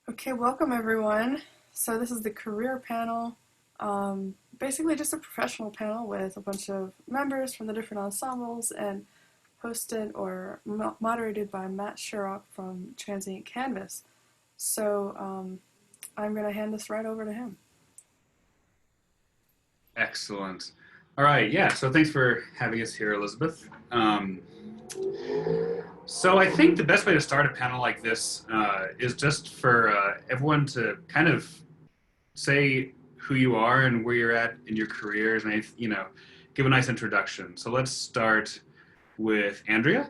Okay, welcome everyone. So this is the career panel, basically just a professional panel with a bunch of members from the different ensembles and hosted or moderated by Matt Sharrock from Transient Canvas. So I'm going to hand this right over to him. Excellent. All right, yeah, so thanks for having us here, Elizabeth. So I think the best way to start a panel like this is just for everyone to kind of say who you are and where you're at in your careers, and give a nice introduction. So let's start with Andrea.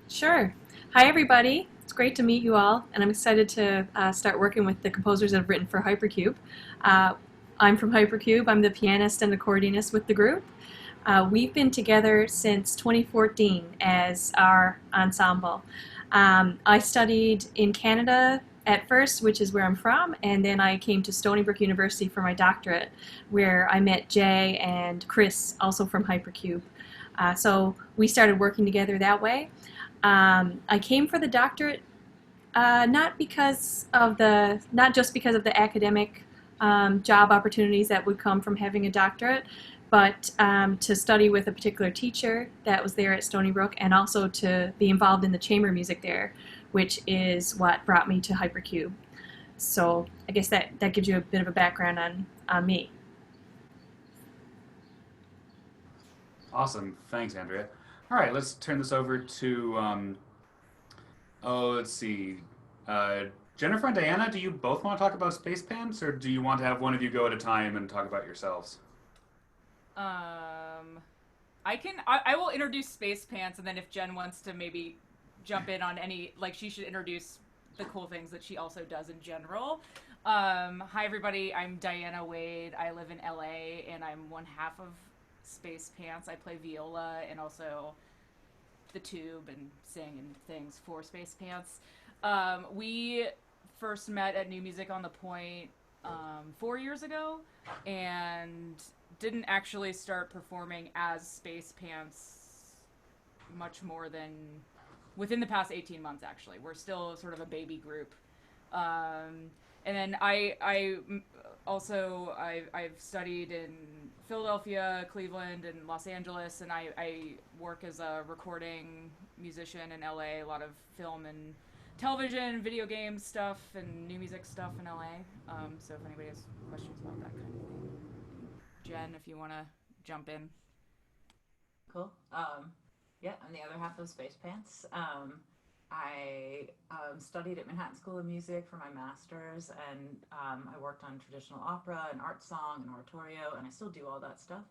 Sure. Hi, everybody. It's great to meet you all, and I'm excited to start working with the composers that have written for Hypercube. Uh, I'm from Hypercube. I'm the pianist and accordionist with the group. We've been together since 2014 as our ensemble. I studied in Canada at first, which is where I'm from, and then I came to Stony Brook University for my doctorate, where I met Jay and Chris, also from Hypercube. So we started working together that way. I came for the doctorate not just because of the academic job opportunities that would come from having a doctorate, but to study with a particular teacher that was there at Stony Brook, and also to be involved in the chamber music there, which is what brought me to Hypercube. So I guess that gives you a bit of a background on me. Awesome, thanks, Andrea. All right, let's turn this over to, let's see. Uh, Jennifer and Diana, do you both want to talk about SpacePants, or do you want to have one of you go at a time and talk about yourselves? Um, I will introduce SpacePants, and then if Jen wants to maybe jump in on any, like, she should introduce the cool things that she also does in general. Hi everybody, I'm Diana Wade. I live in LA, and I'm one half of SpacePants. I play viola and also the tube and sing and things for SpacePants. We first met at New Music on the Point 4 years ago, and didn't actually start performing as SpacePants much more than within the past 18 months, actually. We're still sort of a baby group. And then I've studied in Philadelphia, Cleveland, and Los Angeles, and I work as a recording musician in LA, a lot of film and television, video game stuff, and new music stuff in LA. So if anybody has questions about that kind of thing. Jen, if you want to jump in. Cool. Yeah, I'm the other half of SpacePants. I studied at Manhattan School of Music for my master's, and I worked on traditional opera and art song and oratorio, and I still do all that stuff.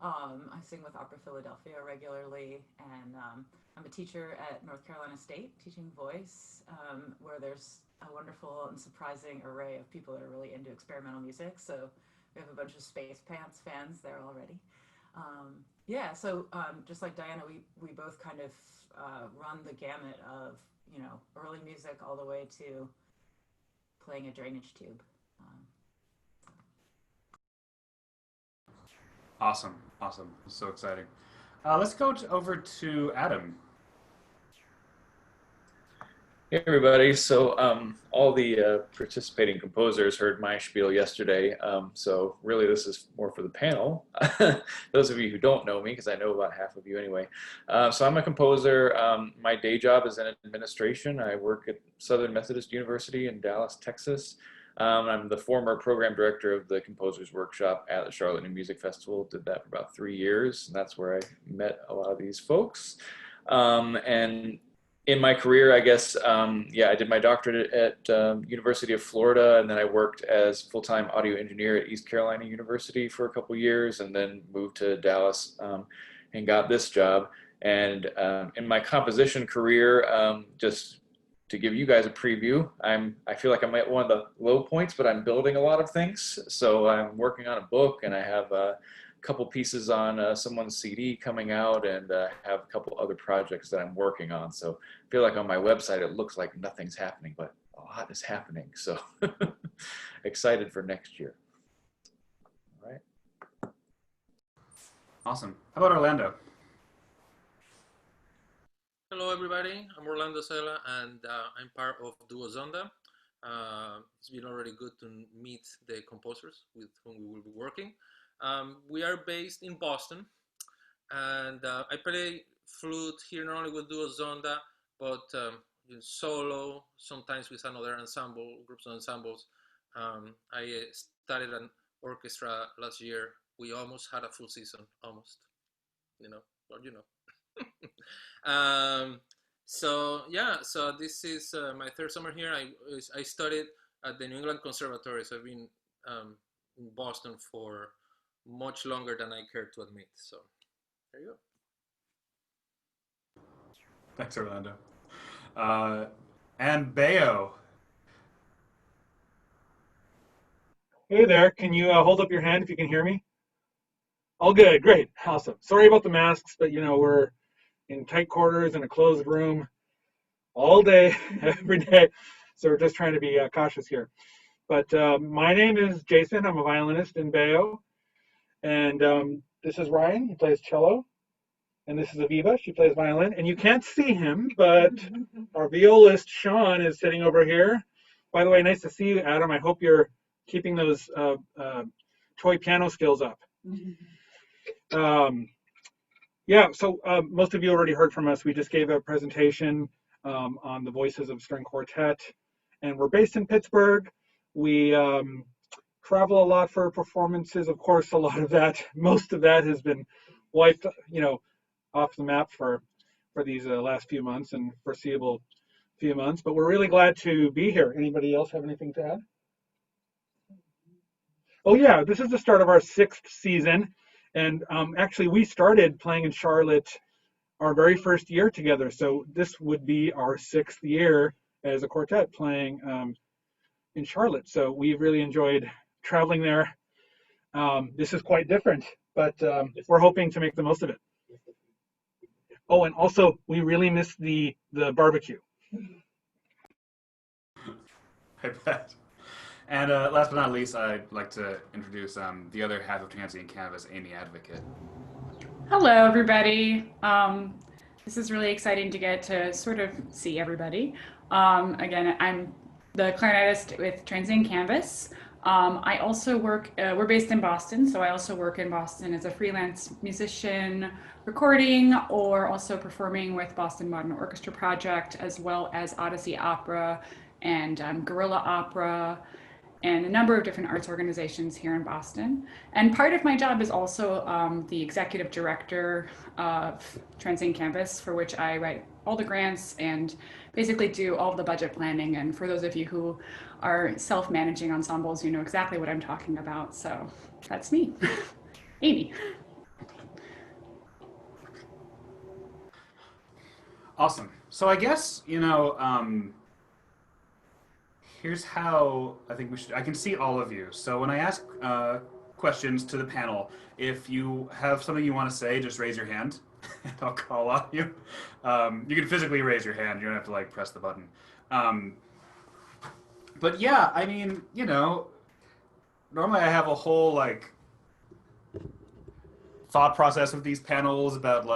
I sing with Opera Philadelphia regularly, and I'm a teacher at North Carolina State, teaching voice, where there's a wonderful and surprising array of people that are really into experimental music. So we have a bunch of SpacePants fans there already. Yeah, so just like Diana, we both kind of run the gamut of, early music all the way to playing a drainage tube. Awesome, awesome. So exciting. Let's go over to Adam. Hey everybody, so all the participating composers heard my spiel yesterday, so really this is more for the panel. Those of you who don't know me, because I know about half of you anyway. So I'm a composer. My day job is in administration. I work at Southern Methodist University in Dallas, Texas. I'm the former program director of the Composers Workshop at the Charlotte New Music Festival. Did that for about 3 years, and that's where I met a lot of these folks. And in my career, I guess, I did my doctorate at University of Florida, and then I worked as full-time audio engineer at East Carolina University for a couple years, and then moved to Dallas and got this job. And in my composition career, just to give you guys a preview, I feel like I'm at one of the low points, but I'm building a lot of things. So I'm working on a book, and I have couple pieces on someone's CD coming out, and have a couple other projects that I'm working on. So I feel like on my website it looks like nothing's happening, but a lot is happening. So excited for next year. All right. Awesome. How about Orlando? Hello everybody, I'm Orlando Cela, and I'm part of Duo Zonda. It's been already good to meet the composers with whom we will be working. We are based in Boston, and I play flute here not only with duo Zonda, but solo, sometimes with another ensemble, groups of ensembles. I started an orchestra last year. We almost had a full season, almost, well, so yeah, so this is my third summer here. I studied at the New England Conservatory, so I've been in Boston for much longer than I care to admit. So there you go. Thanks, Orlando. And Beo. Hey there, can you hold up your hand if you can hear me? All good, great, awesome. Sorry about the masks, but we're in tight quarters in a closed room all day, every day. So we're just trying to be cautious here. But my name is Jason. I'm a violinist in Beo. And this is Ryan. He plays cello. And this is Aviva. She plays violin. And you can't see him, but our violist, Sean, is sitting over here. By the way, nice to see you, Adam. I hope you're keeping those toy piano skills up. Yeah, so most of you already heard from us. We just gave a presentation on the Voices of String Quartet, and we're based in Pittsburgh. We travel a lot for performances. Of course, most of that has been wiped, off the map for these last few months and foreseeable few months. But we're really glad to be here. Anybody else have anything to add? Oh yeah, this is the start of our 6th season. And actually, we started playing in Charlotte our very first year together. So this would be our 6th year as a quartet playing in Charlotte. So we really enjoyed traveling there. This is quite different, but we're hoping to make the most of it. Oh, and also, we really miss the barbecue. I bet. And last but not least, I'd like to introduce the other half of Transient Canvas, Amy Advocate. Hello, everybody. This is really exciting to get to sort of see everybody. Again, I'm the clarinetist with Transient Canvas. I also work, we're based in Boston, so I also work in Boston as a freelance musician, recording, or also performing with Boston Modern Orchestra Project, as well as Odyssey Opera and Guerrilla Opera, and a number of different arts organizations here in Boston. And part of my job is also the executive director of Transient Campus, for which I write all the grants and basically do all the budget planning. And for those of you who are self-managing ensembles, you know exactly what I'm talking about. So that's me, Amy. Awesome. So I guess, here's how I think I can see all of you. So when I ask questions to the panel, if you have something you want to say, just raise your hand and I'll call on you. You can physically raise your hand. You don't have to press the button. But yeah, I mean, normally I have a whole thought process with these panels about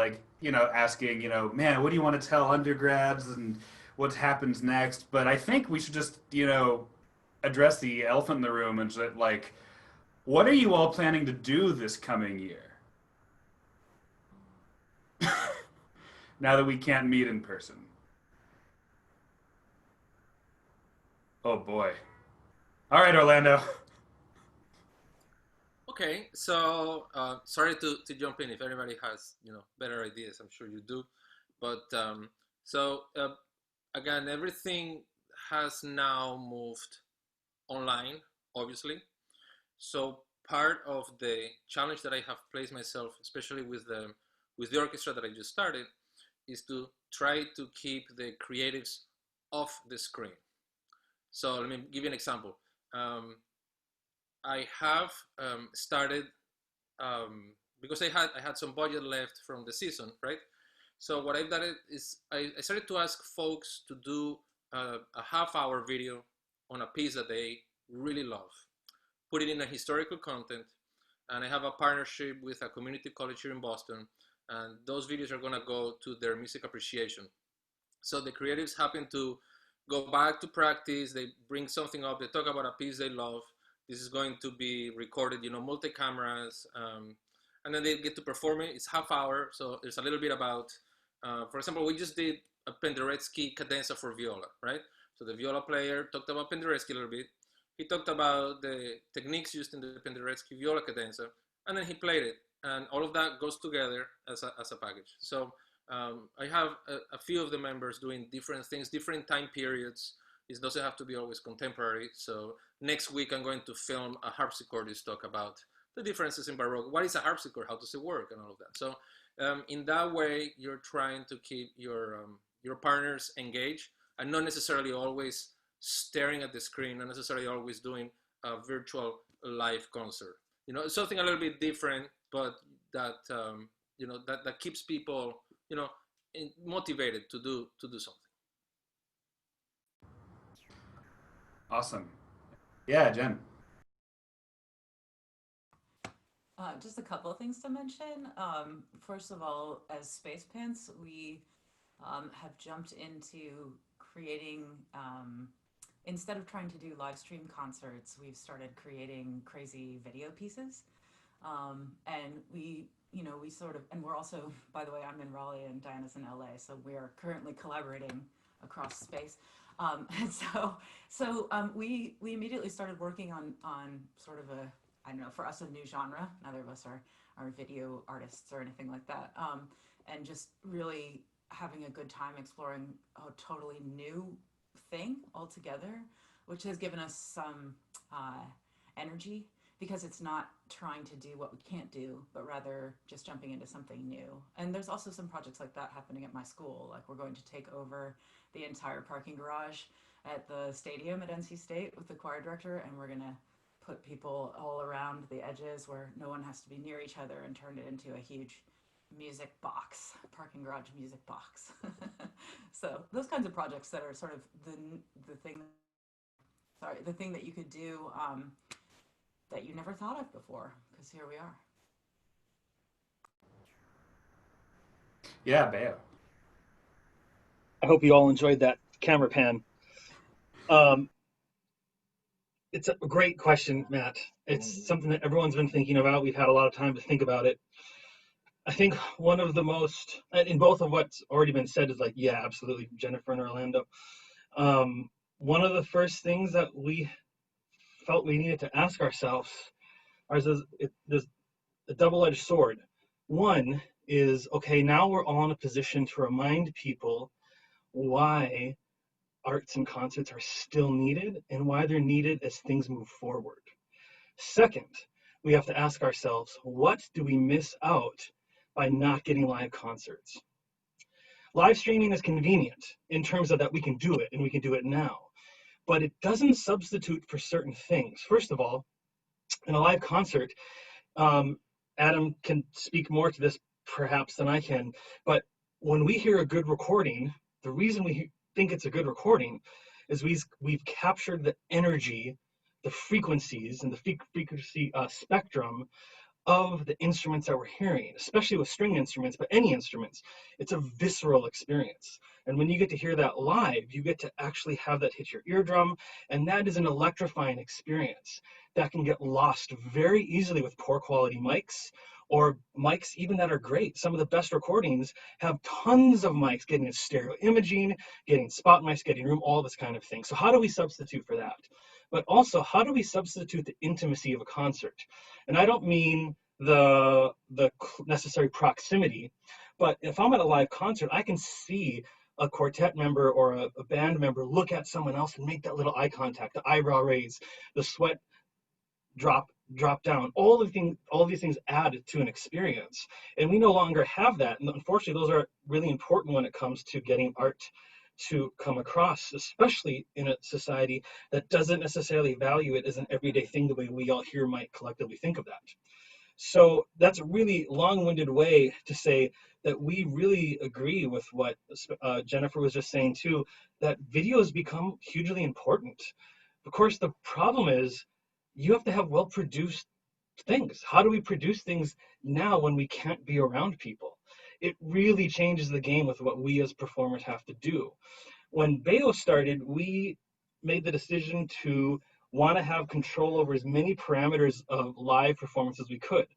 asking, man, what do you want to tell undergrads and what happens next? But I think we should just, address the elephant in the room and just what are you all planning to do this coming year? Now that we can't meet in person. Oh boy. All right, Orlando. Okay, so sorry to jump in if everybody has better ideas. I'm sure you do, but again, everything has now moved online, obviously. So part of the challenge that I have placed myself, especially with the orchestra that I just started, is to try to keep the creatives off the screen. So let me give you an example. I have started because I had some budget left from the season, right? So what I've done is I started to ask folks to do a half-hour video on a piece that they really love, put it in a historical content, and I have a partnership with a community college here in Boston, and those videos are gonna go to their music appreciation. So the creatives happen to go back to practice. They bring something up. They talk about a piece they love. This is going to be recorded, multi cameras, and then they get to perform it. It's half hour, so there's a little bit about. For example, we just did a Penderecki cadenza for viola, right? So the viola player talked about Penderecki a little bit. He talked about the techniques used in the Penderecki viola cadenza, and then he played it, and all of that goes together as a package. So I have a few of the members doing different things, different time periods. It doesn't have to be always contemporary. So next week I'm going to film a harpsichordist talk about the differences in Baroque. What is a harpsichord? How does it work? And all of that. So in that way, you're trying to keep your partners engaged and not necessarily always staring at the screen, not necessarily always doing a virtual live concert. Something a little bit different, but that that keeps people motivated to do something. Awesome. Yeah, Jen. Just a couple of things to mention. First of all, as SpacePants, we have jumped into creating, instead of trying to do live stream concerts, we've started creating crazy video pieces. And we sort of, and we're also, by the way, I'm in Raleigh and Diana's in LA, so we are currently collaborating across space. And so we immediately started working on sort of a, I don't know, for us, a new genre. Neither of us are video artists or anything like that. And just really having a good time exploring a totally new thing altogether, which has given us some energy, because it's not trying to do what we can't do, but rather just jumping into something new. And there's also some projects like that happening at my school. Like, we're going to take over the entire parking garage at the stadium at NC State with the choir director, and we're gonna put people all around the edges where no one has to be near each other and turn it into a huge music box, parking garage music box. So those kinds of projects that are sort of the thing that you could do that you never thought of before, because here we are. Yeah, Beo. I hope you all enjoyed that camera pan. It's a great question, Matt. It's something that everyone's been thinking about. We've had a lot of time to think about it. I think one of the most, in both of what's already been said, is like, yeah, absolutely, Jennifer and Orlando. One of the first things that we felt we needed to ask ourselves is there's a double-edged sword. One is, okay, now we're all in a position to remind people why arts and concerts are still needed and why they're needed as things move forward. Second, we have to ask ourselves, what do we miss out by not getting live concerts? Live streaming is convenient in terms of that we can do it, and we can do it now, but it doesn't substitute for certain things. First of all, in a live concert, Adam can speak more to this perhaps than I can, but when we hear a good recording, the reason we think it's a good recording is we've captured the energy, the frequencies, and the frequency spectrum of the instruments that we're hearing, especially with string instruments, but any instruments. It's a visceral experience. And when you get to hear that live, you get to actually have that hit your eardrum, and that is an electrifying experience that can get lost very easily with poor quality mics, or mics even that are great. Some of the best recordings have tons of mics, getting a stereo imaging, getting spot mics, getting room, all this kind of thing. So how do we substitute for that? But also, how do we substitute the intimacy of a concert? And I don't mean the necessary proximity, but if I'm at a live concert, I can see a quartet member or a band member look at someone else and make that little eye contact, the eyebrow raise, the sweat drop down. All these things add to an experience, and we no longer have that. And unfortunately, those are really important when it comes to getting art to come across, especially in a society that doesn't necessarily value it as an everyday thing the way we all here might collectively think of that. So that's a really long-winded way to say that we really agree with what Jennifer was just saying too, that video has become hugely important. Of course, the problem is you have to have well-produced things. How do we produce things now when we can't be around people? It really changes the game with what we as performers have to do. when Beo started, we made the decision to want to have control over as many parameters of live performance as we could.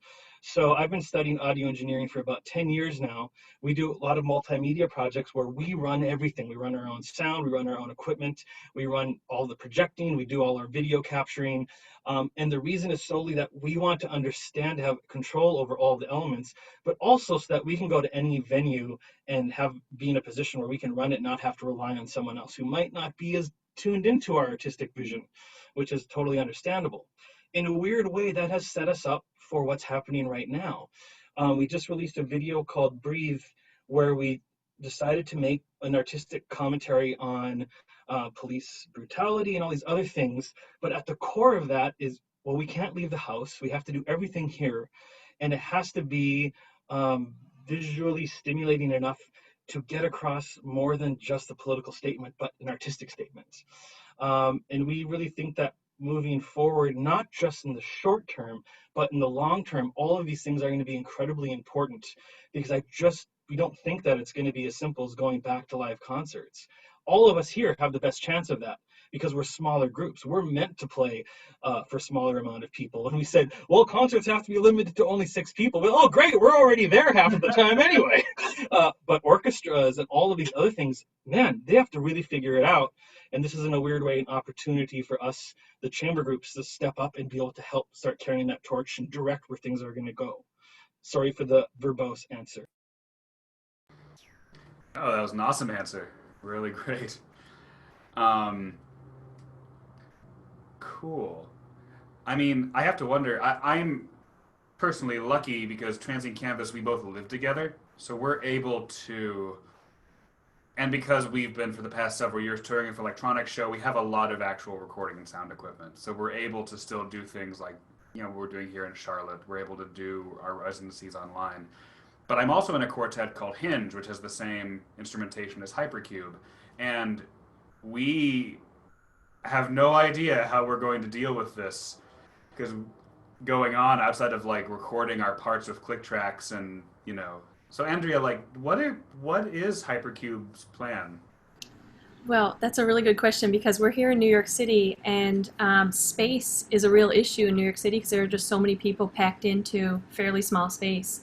So I've been studying audio engineering for about 10 years now. We do a lot of multimedia projects where we run everything. We run our own sound, we run our own equipment, we run all the projecting, we do all our video capturing. And the reason is solely that we want to understand, have control over all the elements, but also so that we can go to any venue and be in a position where we can run it, not have to rely on someone else who might not be as tuned into our artistic vision, which is totally understandable. In a weird way, that has set us up for what's happening right now. We just released a video called Breathe, where we decided to make an artistic commentary on police brutality and all these other things. But at the core of that is, well, we can't leave the house. We have to do everything here. And it has to be visually stimulating enough to get across more than just a political statement, but an artistic statement. And we really think that moving forward, not just in the short term, but in the long term, all of these things are going to be incredibly important, because we don't think that it's going to be as simple as going back to live concerts. All of us here have the best chance of that because we're smaller groups. We're meant to play for a smaller amount of people. And we said, well, concerts have to be limited to only 6 people. Well, oh, great, we're already there half of the time anyway. But orchestras and all of these other things, man, they have to really figure it out. And this is, in a weird way, an opportunity for us, the chamber groups, to step up and be able to help start carrying that torch and direct where things are going to go. Sorry for the verbose answer. Oh, that was an awesome answer. Really great. Cool. I mean, I have to wonder. I'm personally lucky because Transient Canvas, we both live together, so we're able to. And because we've been for the past several years touring for electronic show, we have a lot of actual recording and sound equipment. So we're able to still do things like, we're doing here in Charlotte. We're able to do our residencies online. But I'm also in a quartet called Hinge, which has the same instrumentation as Hypercube. And we have no idea how we're going to deal with this, because going on outside of like recording our parts with click tracks and, So Andrea, what is Hypercube's plan? Well, that's a really good question, because we're here in New York City, and space is a real issue in New York City because there are just so many people packed into fairly small space.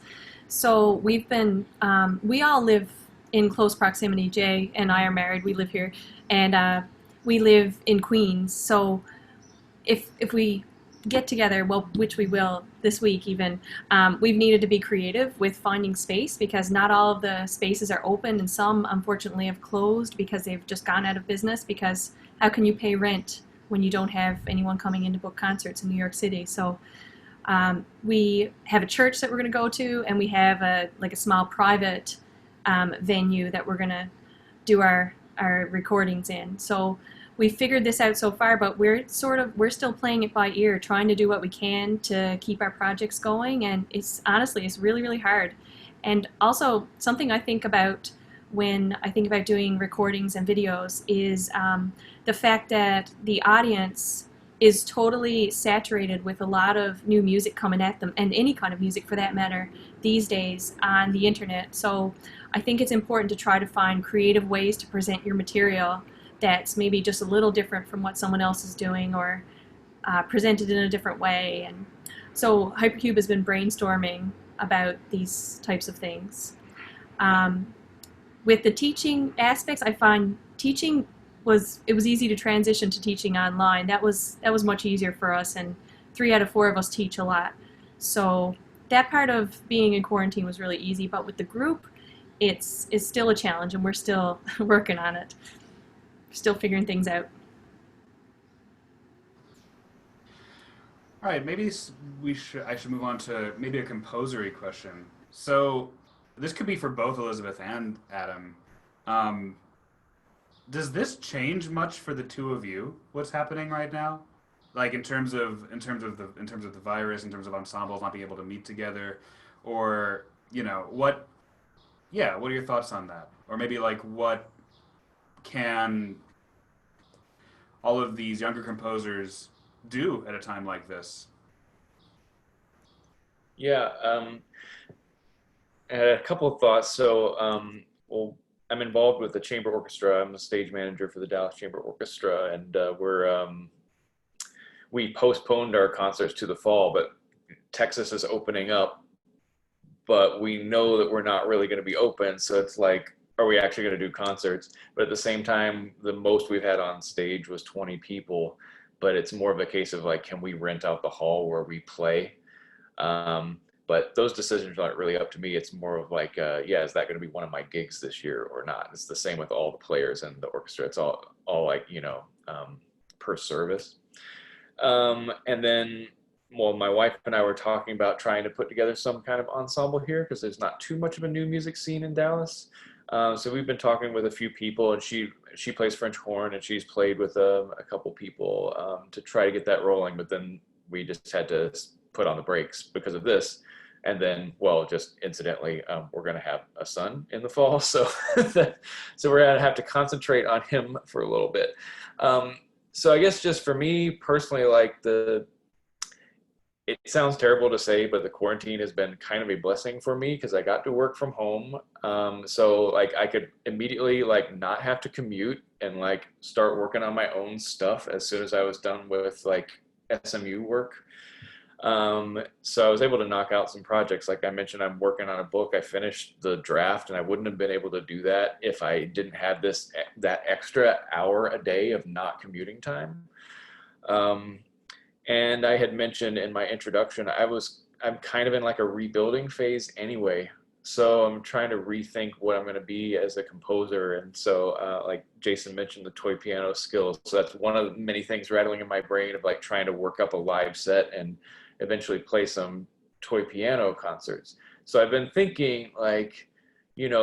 So we've been, we all live in close proximity. Jay and I are married. We live here, and we live in Queens. So if we get together, well, which we will this week even, we've needed to be creative with finding space, because not all of the spaces are open, and some unfortunately have closed because they've just gone out of business, because how can you pay rent when you don't have anyone coming in to book concerts in New York City? So we have a church that we're going to go to, and we have a small private venue that we're going to do our recordings in. So we figured this out so far, but we're still playing it by ear, trying to do what we can to keep our projects going, and it's really, really hard. And also, something I think about when I think about doing recordings and videos is the fact that the audience is totally saturated with a lot of new music coming at them, and any kind of music for that matter, these days on the internet. So I think it's important to try to find creative ways to present your material that's maybe just a little different from what someone else is doing, or presented in a different way. And so Hypercube has been brainstorming about these types of things. With the teaching aspects, I find teaching was easy to transition to teaching online. That was much easier for us, and 3 out of 4 of us teach a lot. So that part of being in quarantine was really easy, but with the group, it's still a challenge, and we're still working on it. Still figuring things out. All right, maybe I should move on to maybe a composery question. So this could be for both Elizabeth and Adam. Does this change much for the two of you? What's happening right now, like in terms of the virus, in terms of ensembles not being able to meet together, or what? Yeah, what are your thoughts on that? Or maybe what can all of these younger composers do at a time like this? Yeah, I had a couple of thoughts. So, well, I'm involved with the chamber orchestra. I'm the stage manager for the Dallas Chamber Orchestra, and we postponed our concerts to the fall, but Texas is opening up, but we know that we're not really going to be open. So it's like, are we actually going to do concerts? But at the same time, the most we've had on stage was 20 people, but it's more of a case of like, can we rent out the hall where we play? But those decisions aren't really up to me. It's more of like, yeah, is that going to be one of my gigs this year or not? It's the same with all the players and the orchestra. It's all like, per service. And then, well, my wife and I were talking about trying to put together some kind of ensemble here because there's not too much of a new music scene in Dallas. So we've been talking with a few people, and she plays French horn, and she's played with a couple people to try to get that rolling. But then we just had to put on the brakes because of this. And then, well, just incidentally, we're going to have a son in the fall, so so we're going to have to concentrate on him for a little bit. So I guess just for me personally, like it sounds terrible to say, but the quarantine has been kind of a blessing for me because I got to work from home. So like I could immediately like not have to commute and like start working on my own stuff as soon as I was done with like SMU work. So I was able to knock out some projects. Like I mentioned, I'm working on a book. I finished the draft, and I wouldn't have been able to do that if I didn't have that extra hour a day of not commuting time. And I had mentioned in my introduction, I'm kind of in like a rebuilding phase anyway. So I'm trying to rethink what I'm going to be as a composer. And so like Jason mentioned, the toy piano skills. So that's one of the many things rattling in my brain of like trying to work up a live set and eventually play some toy piano concerts. So I've been thinking like,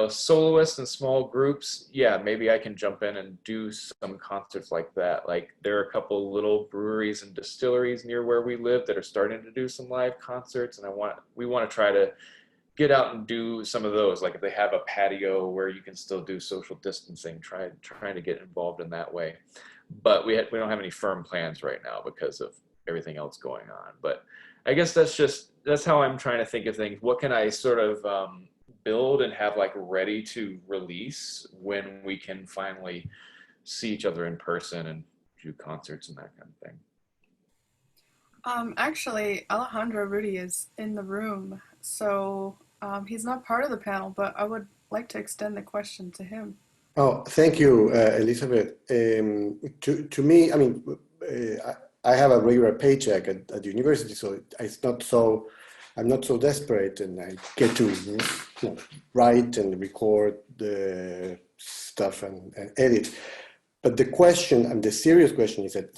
soloists and small groups, yeah, maybe I can jump in and do some concerts like that. Like there are a couple little breweries and distilleries near where we live that are starting to do some live concerts, and we want to try to get out and do some of those. Like if they have a patio where you can still do social distancing, trying to get involved in that way. But we don't have any firm plans right now because of everything else going on. But I guess that's how I'm trying to think of things. What can I sort of build and have like ready to release when we can finally see each other in person and do concerts and that kind of thing? Actually, Alejandro Rudy is in the room, so he's not part of the panel, but I would like to extend the question to him. Oh, thank you, Elizabeth. To me, I mean, I have a regular paycheck at the university, so I'm not so desperate, and I get to write and record the stuff and edit. But the question, and the serious question, is that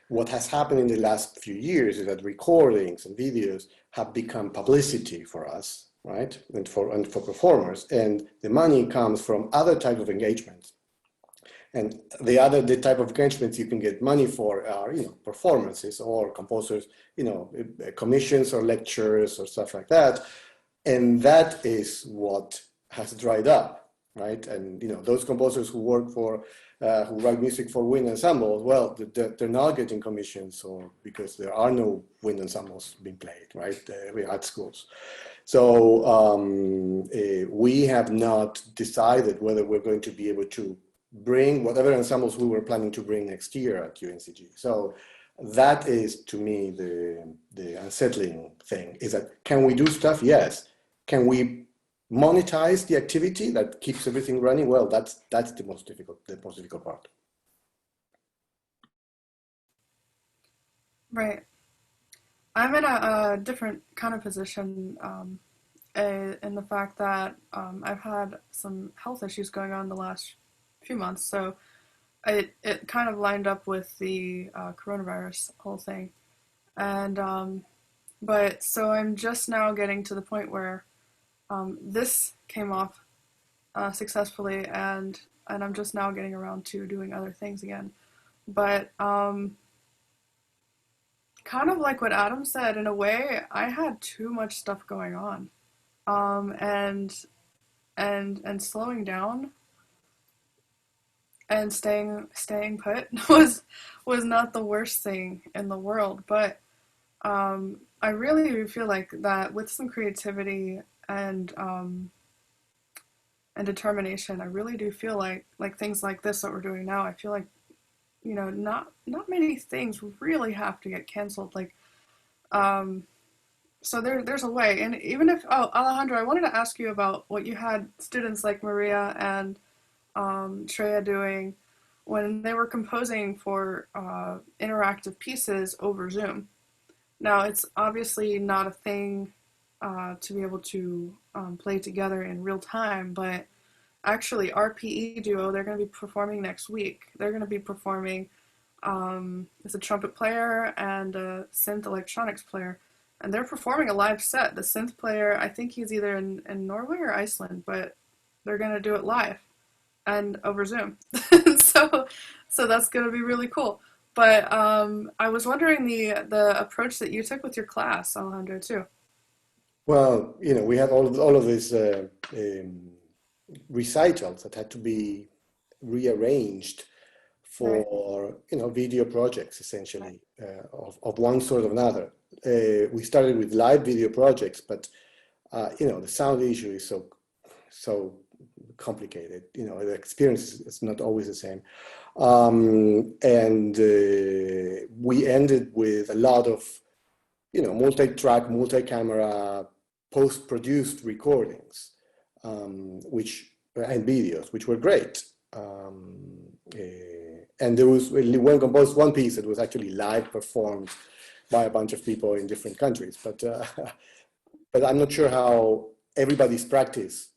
what has happened in the last few years is that recordings and videos have become publicity for us, right? And for performers, and the money comes from other type of engagements. And the type of engagements you can get money for are, performances or composers, commissions or lectures or stuff like that. And that is what has dried up, right? And, those composers who work for, who write music for wind ensembles, well, they're not getting commissions because there are no wind ensembles being played, right? At schools. So we have not decided whether we're going to be able to bring whatever ensembles we were planning to bring next year at UNCG. So that is, to me, the unsettling thing, is that can we do stuff? Yes. Can we monetize the activity that keeps everything running? Well, that's the most difficult part. Right. I'm in a different kind of position in the fact that I've had some health issues going on the last few months, so it kind of lined up with the coronavirus whole thing, and but so I'm just now getting to the point where this came off successfully, and I'm just now getting around to doing other things again. But kind of like what Adam said, in a way, I had too much stuff going on, and slowing down and staying put was not the worst thing in the world. But I really feel like that with some creativity and and determination. I really do feel like things like this that we're doing now, I feel like, not many things really have to get canceled. Like, so there's a way. And even if, Alejandro, I wanted to ask you about what you had students like Maria and Treya doing when they were composing for interactive pieces over Zoom. Now, it's obviously not a thing to be able to play together in real time, but actually, our PE duo, they're going to be performing next week. They're going to be performing as a trumpet player and a synth electronics player, and they're performing a live set. The synth player, I think he's either in Norway or Iceland, but they're going to do it live and over Zoom. so that's going to be really cool. But I was wondering the approach that you took with your class, Alejandro, too. Well, we had all of these recitals that had to be rearranged for video projects, essentially, of one sort or another. We started with live video projects, but the sound issue is so complicated. The experience is not always the same, and we ended with a lot of multi-track, multi-camera, post-produced recordings, and videos, which were great. And there was one piece that was actually live performed by a bunch of people in different countries, but I'm not sure how everybody's practice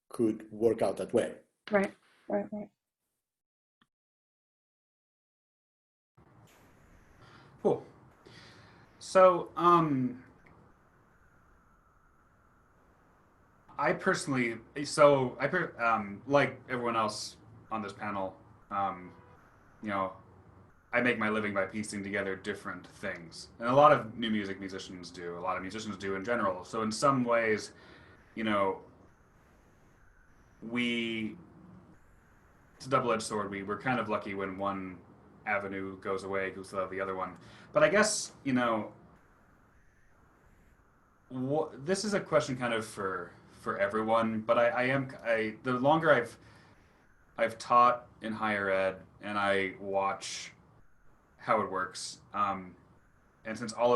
could work out that way. Right. Cool. So, I personally, like everyone else on this panel, I make my living by piecing together different things. And a lot of new music musicians do, a lot of musicians do in general. So in some ways, it's a double-edged sword. We're kind of lucky when one avenue goes away, we still have the other one. But I guess, this is a question kind of for everyone, but the longer I've taught in higher ed and I watch how it works, and since all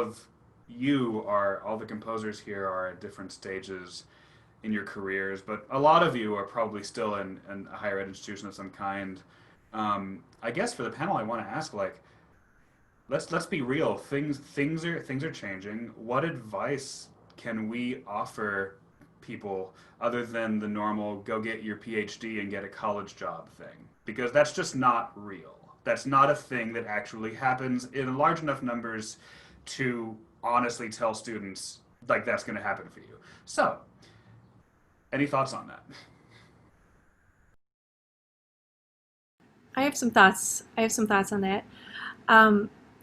the composers here are at different stages in your careers, but a lot of you are probably still in a higher ed institution of some kind. I guess for the panel, I want to ask, let's be real. Things are changing. What advice can we offer people other than the normal go get your PhD and get a college job thing? Because that's just not real. That's not a thing that actually happens in large enough numbers to honestly tell students that's going to happen for you. So, any thoughts on that? I have some thoughts on that.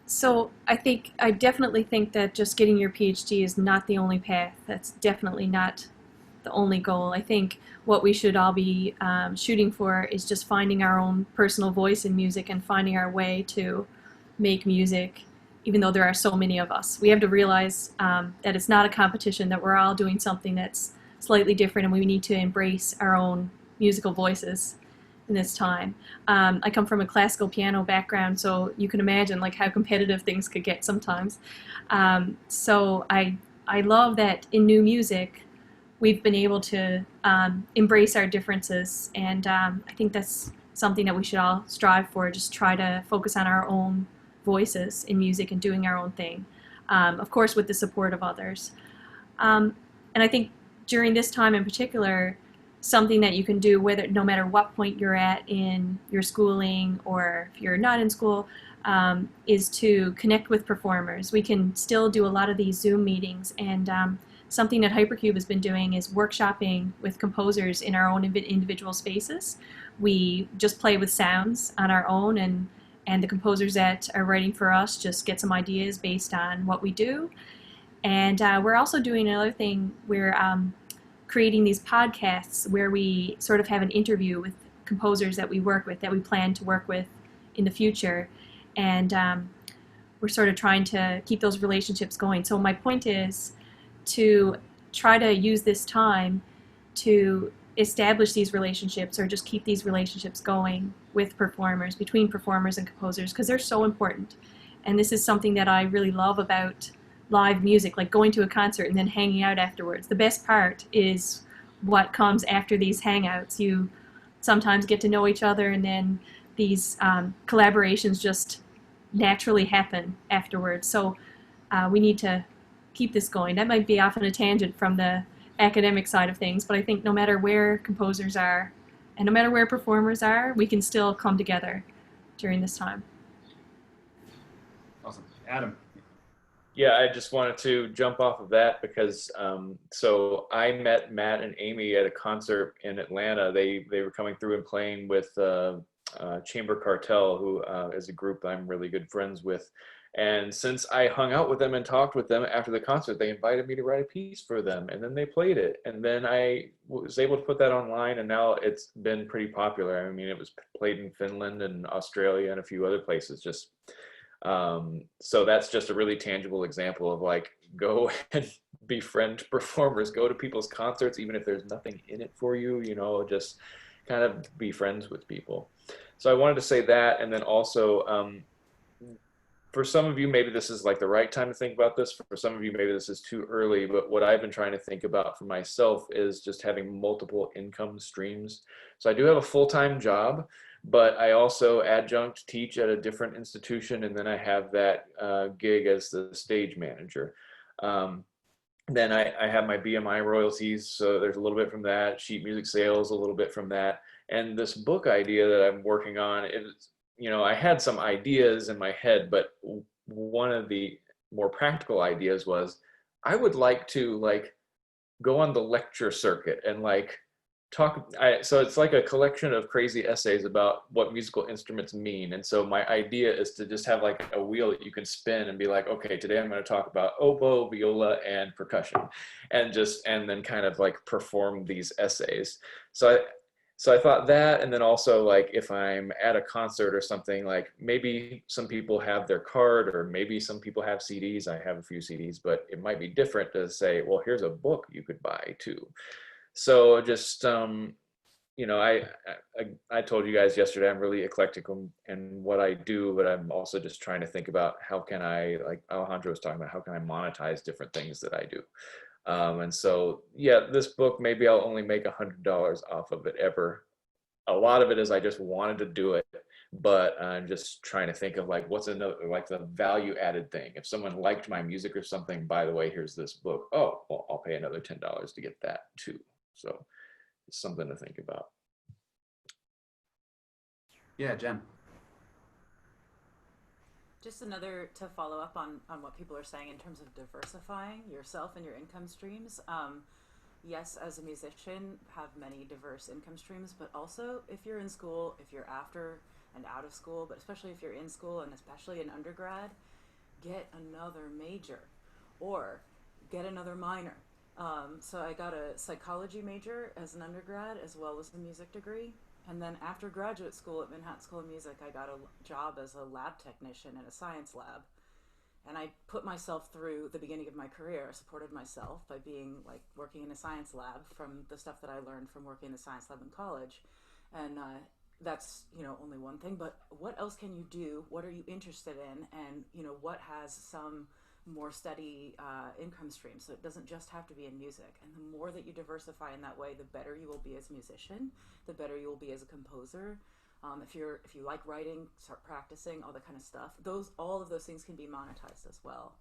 So I definitely think that just getting your PhD is not the only path. That's definitely not the only goal. I think what we should all be shooting for is just finding our own personal voice in music and finding our way to make music, even though there are so many of us. We have to realize that it's not a competition, that we're all doing something that's slightly different, and we need to embrace our own musical voices in this time. I come from a classical piano background, so you can imagine how competitive things could get sometimes. So I love that in new music we've been able to embrace our differences, and I think that's something that we should all strive for. Just try to focus on our own voices in music and doing our own thing, of course with the support of others. And I think during this time in particular, something that you can do, no matter what point you're at in your schooling or if you're not in school, is to connect with performers. We can still do a lot of these Zoom meetings, and something that Hypercube has been doing is workshopping with composers in our own individual spaces. We just play with sounds on our own, and the composers that are writing for us just get some ideas based on what we do. And we're also doing another thing. We're creating these podcasts where we sort of have an interview with composers that we work with, that we plan to work with in the future. And we're sort of trying to keep those relationships going. So my point is to try to use this time to establish these relationships or just keep these relationships going with performers, between performers and composers, because they're so important. And this is something that I really love about live music, like going to a concert and then hanging out afterwards. The best part is what comes after these hangouts. You sometimes get to know each other, and then these collaborations just naturally happen afterwards. So we need to keep this going. That might be off on a tangent from the academic side of things, but I think no matter where composers are and no matter where performers are, we can still come together during this time. Awesome. Adam. Yeah, I just wanted to jump off of that because so I met Matt and Amy at a concert in Atlanta. They were coming through and playing with Chamber Cartel, who is a group I'm really good friends with. And since I hung out with them and talked with them after the concert, they invited me to write a piece for them, and then they played it. And then I was able to put that online, and now it's been pretty popular. I mean, it was played in Finland and Australia and a few other places. Just so that's just a really tangible example of like, go and befriend performers, go to people's concerts, even if there's nothing in it for you, you know, just kind of be friends with people. So I wanted to say that, and then also, for some of you, maybe this is like the right time to think about this. For some of you, maybe this is too early, but what I've been trying to think about for myself is just having multiple income streams. So I do have a full-time job, but I also adjunct teach at a different institution, and then I have that gig as the stage manager. Then I have my BMI royalties, so there's a little bit from that, sheet music sales, a little bit from that. And this book idea that I'm working on, you know, I had some ideas in my head, but one of the more practical ideas was I would like to like go on the lecture circuit and like talk. So it's like a collection of crazy essays about what musical instruments mean. And so my idea is to just have like a wheel that you can spin and be like, okay, today I'm going to talk about oboe, viola, and percussion, and then kind of like perform these essays. So I thought that, and then also like if I'm at a concert or something, like maybe some people have their card, or maybe some people have CDs. I have a few CDs, but it might be different to say, well, here's a book you could buy too. So just, you know, I told you guys yesterday, I'm really eclectic in what I do, but I'm also just trying to think about how can I, like Alejandro was talking about, how can I monetize different things that I do? And so, yeah, this book, maybe I'll only make $100 off of it ever. A lot of it is I just wanted to do it, but I'm just trying to think of like, what's another, like the value added thing. If someone liked my music or something, by the way, here's this book. Oh, well, I'll pay another $10 to get that too. So it's something to think about. Yeah, Jen. Just another to follow up on what people are saying in terms of diversifying yourself and your income streams. Yes, as a musician, have many diverse income streams, but also if you're in school, if you're after and out of school, but especially if you're in school and especially in undergrad, get another major or get another minor. So I got a psychology major as an undergrad as well as a music degree. And then after graduate school at Manhattan School of Music, I got a job as a lab technician in a science lab. And I put myself through the beginning of my career. I supported myself by being like working in a science lab from the stuff that I learned from working in the science lab in college. And that's, you know, only one thing, but what else can you do? What are you interested in? And, you know, what has some more steady income streams? So it doesn't just have to be in music. And the more that you diversify in that way, the better you will be as a musician, the better you will be as a composer. If you like writing, start practicing, all that kind of stuff. All of those things can be monetized as well.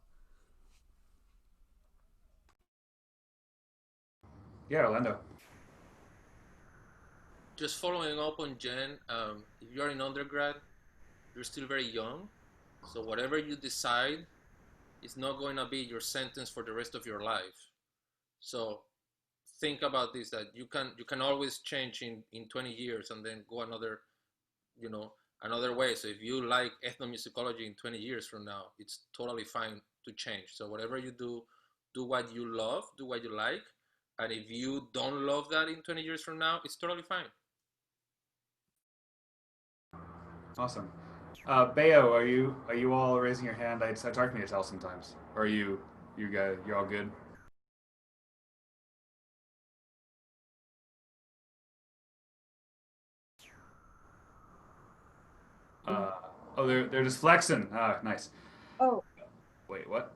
Yeah, Orlando. Just following up on Jen, if you're in undergrad, you're still very young. So whatever you decide is not going to be your sentence for the rest of your life. So think about this, that you can always change in 20 years and then go another, you know, another way. So if you like ethnomusicology in 20 years from now, it's totally fine to change. So whatever you do, do what you love, do what you like. And if you don't love that in 20 years from now, it's totally fine. Awesome. Beo, are you all raising your hand? I talk to me to tell sometimes. Or are you guys, you're all good? Oh, they're just flexing. Ah, nice. Oh, Wait, what?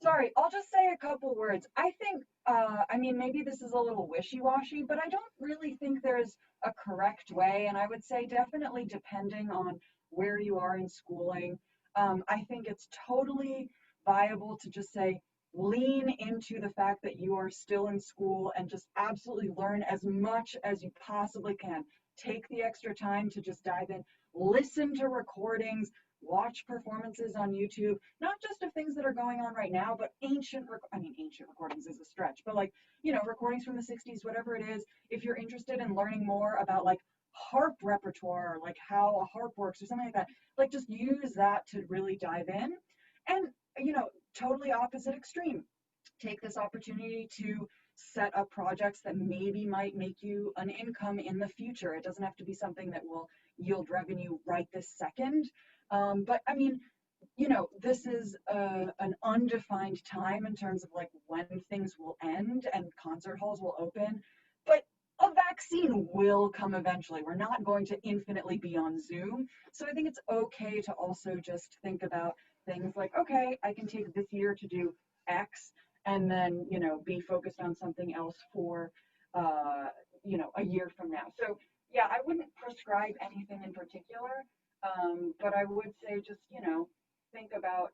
sorry, I'll just say a couple words. I think, I mean, maybe this is a little wishy-washy, but I don't really think there's a correct way. And I would say definitely depending on where you are in schooling, I think it's totally viable to just say, lean into the fact that you are still in school and just absolutely learn as much as you possibly can. Take the extra time to just dive in, listen to recordings, watch performances on YouTube, not just of things that are going on right now, but ancient recordings is a stretch, but like, you know, recordings from the 60s, whatever it is. If you're interested in learning more about like harp repertoire, or like how a harp works or something like that, like just use that to really dive in. And, you know, totally opposite extreme. Take this opportunity to set up projects that maybe might make you an income in the future. It doesn't have to be something that will yield revenue right this second. But I mean, you know, this is an undefined time in terms of like when things will end and concert halls will open. But a vaccine will come eventually. We're not going to infinitely be on Zoom. So I think it's okay to also just think about things like, okay, I can take this year to do X and then, you know, be focused on something else for, you know, a year from now. So yeah, I wouldn't prescribe anything in particular. But I would say just, you know, think about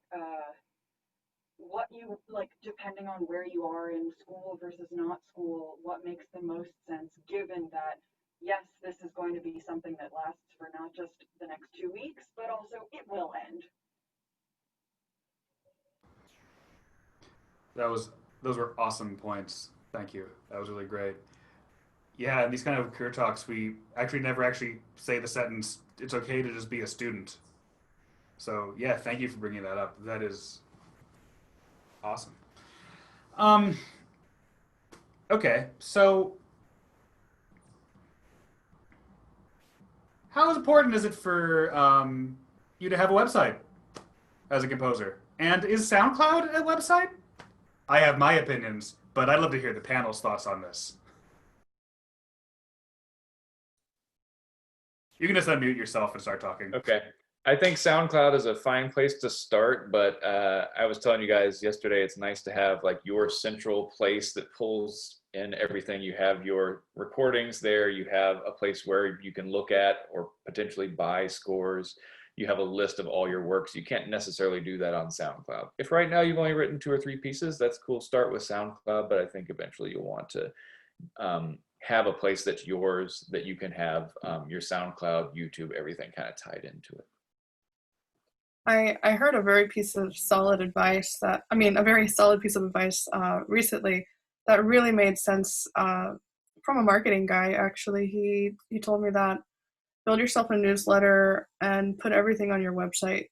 what you like, depending on where you are in school versus not school, what makes the most sense, given that, yes, this is going to be something that lasts for not just the next 2 weeks, but also it will end. Those were awesome points. Thank you. That was really great. Yeah, in these kind of career talks, we actually never actually say the sentence, it's okay to just be a student. So yeah, thank you for bringing that up. That is awesome. Okay, so how important is it for you to have a website as a composer? And is SoundCloud a website? I have my opinions, but I'd love to hear the panel's thoughts on this. You can just unmute yourself and start talking. Okay. I think SoundCloud is a fine place to start, but I was telling you guys yesterday, it's nice to have like your central place that pulls in everything. You have your recordings there. You have a place where you can look at or potentially buy scores. You have a list of all your works. You can't necessarily do that on SoundCloud. If right now you've only written 2 or 3 pieces, that's cool. Start with SoundCloud, but I think eventually you'll want to have a place that's yours, that you can have your SoundCloud, YouTube, everything kind of tied into it. I heard a very solid piece of advice recently that really made sense from a marketing guy. Actually, he told me that build yourself a newsletter and put everything on your website.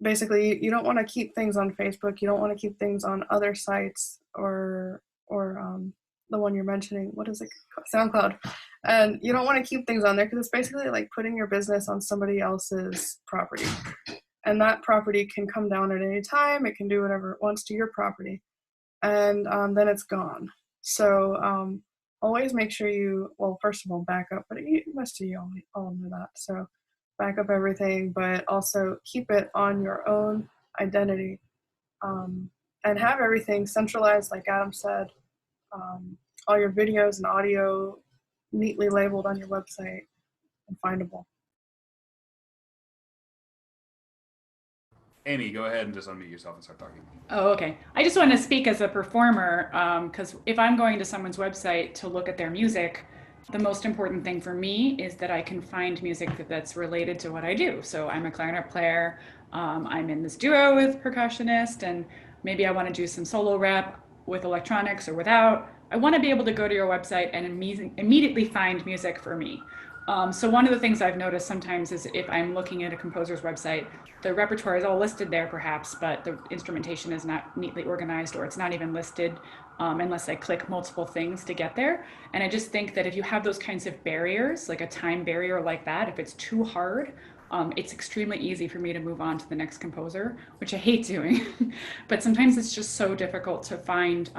Basically, you don't want to keep things on Facebook. You don't want to keep things on other sites or the one you're mentioning. What is it? SoundCloud. And you don't want to keep things on there because it's basically like putting your business on somebody else's property. And that property can come down at any time. It can do whatever it wants to your property. And then it's gone. So always make sure first of all, back up. But most of you all know that. So back up everything, but also keep it on your own identity. And have everything centralized, like Adam said. All your videos and audio neatly labeled on your website and findable. Amy, go ahead and just unmute yourself and start talking. Oh, okay. I just want to speak as a performer because if I'm going to someone's website to look at their music, the most important thing for me is that I can find music that's related to what I do. So I'm a clarinet player. I'm in this duo with percussionist, and maybe I want to do some solo rep with electronics or without. I want to be able to go to your website and immediately find music for me. So one of the things I've noticed sometimes is if I'm looking at a composer's website, the repertoire is all listed there perhaps, but the instrumentation is not neatly organized, or it's not even listed unless I click multiple things to get there. And I just think that if you have those kinds of barriers, like a time barrier like that, if it's too hard, it's extremely easy for me to move on to the next composer, which I hate doing. But sometimes it's just so difficult to find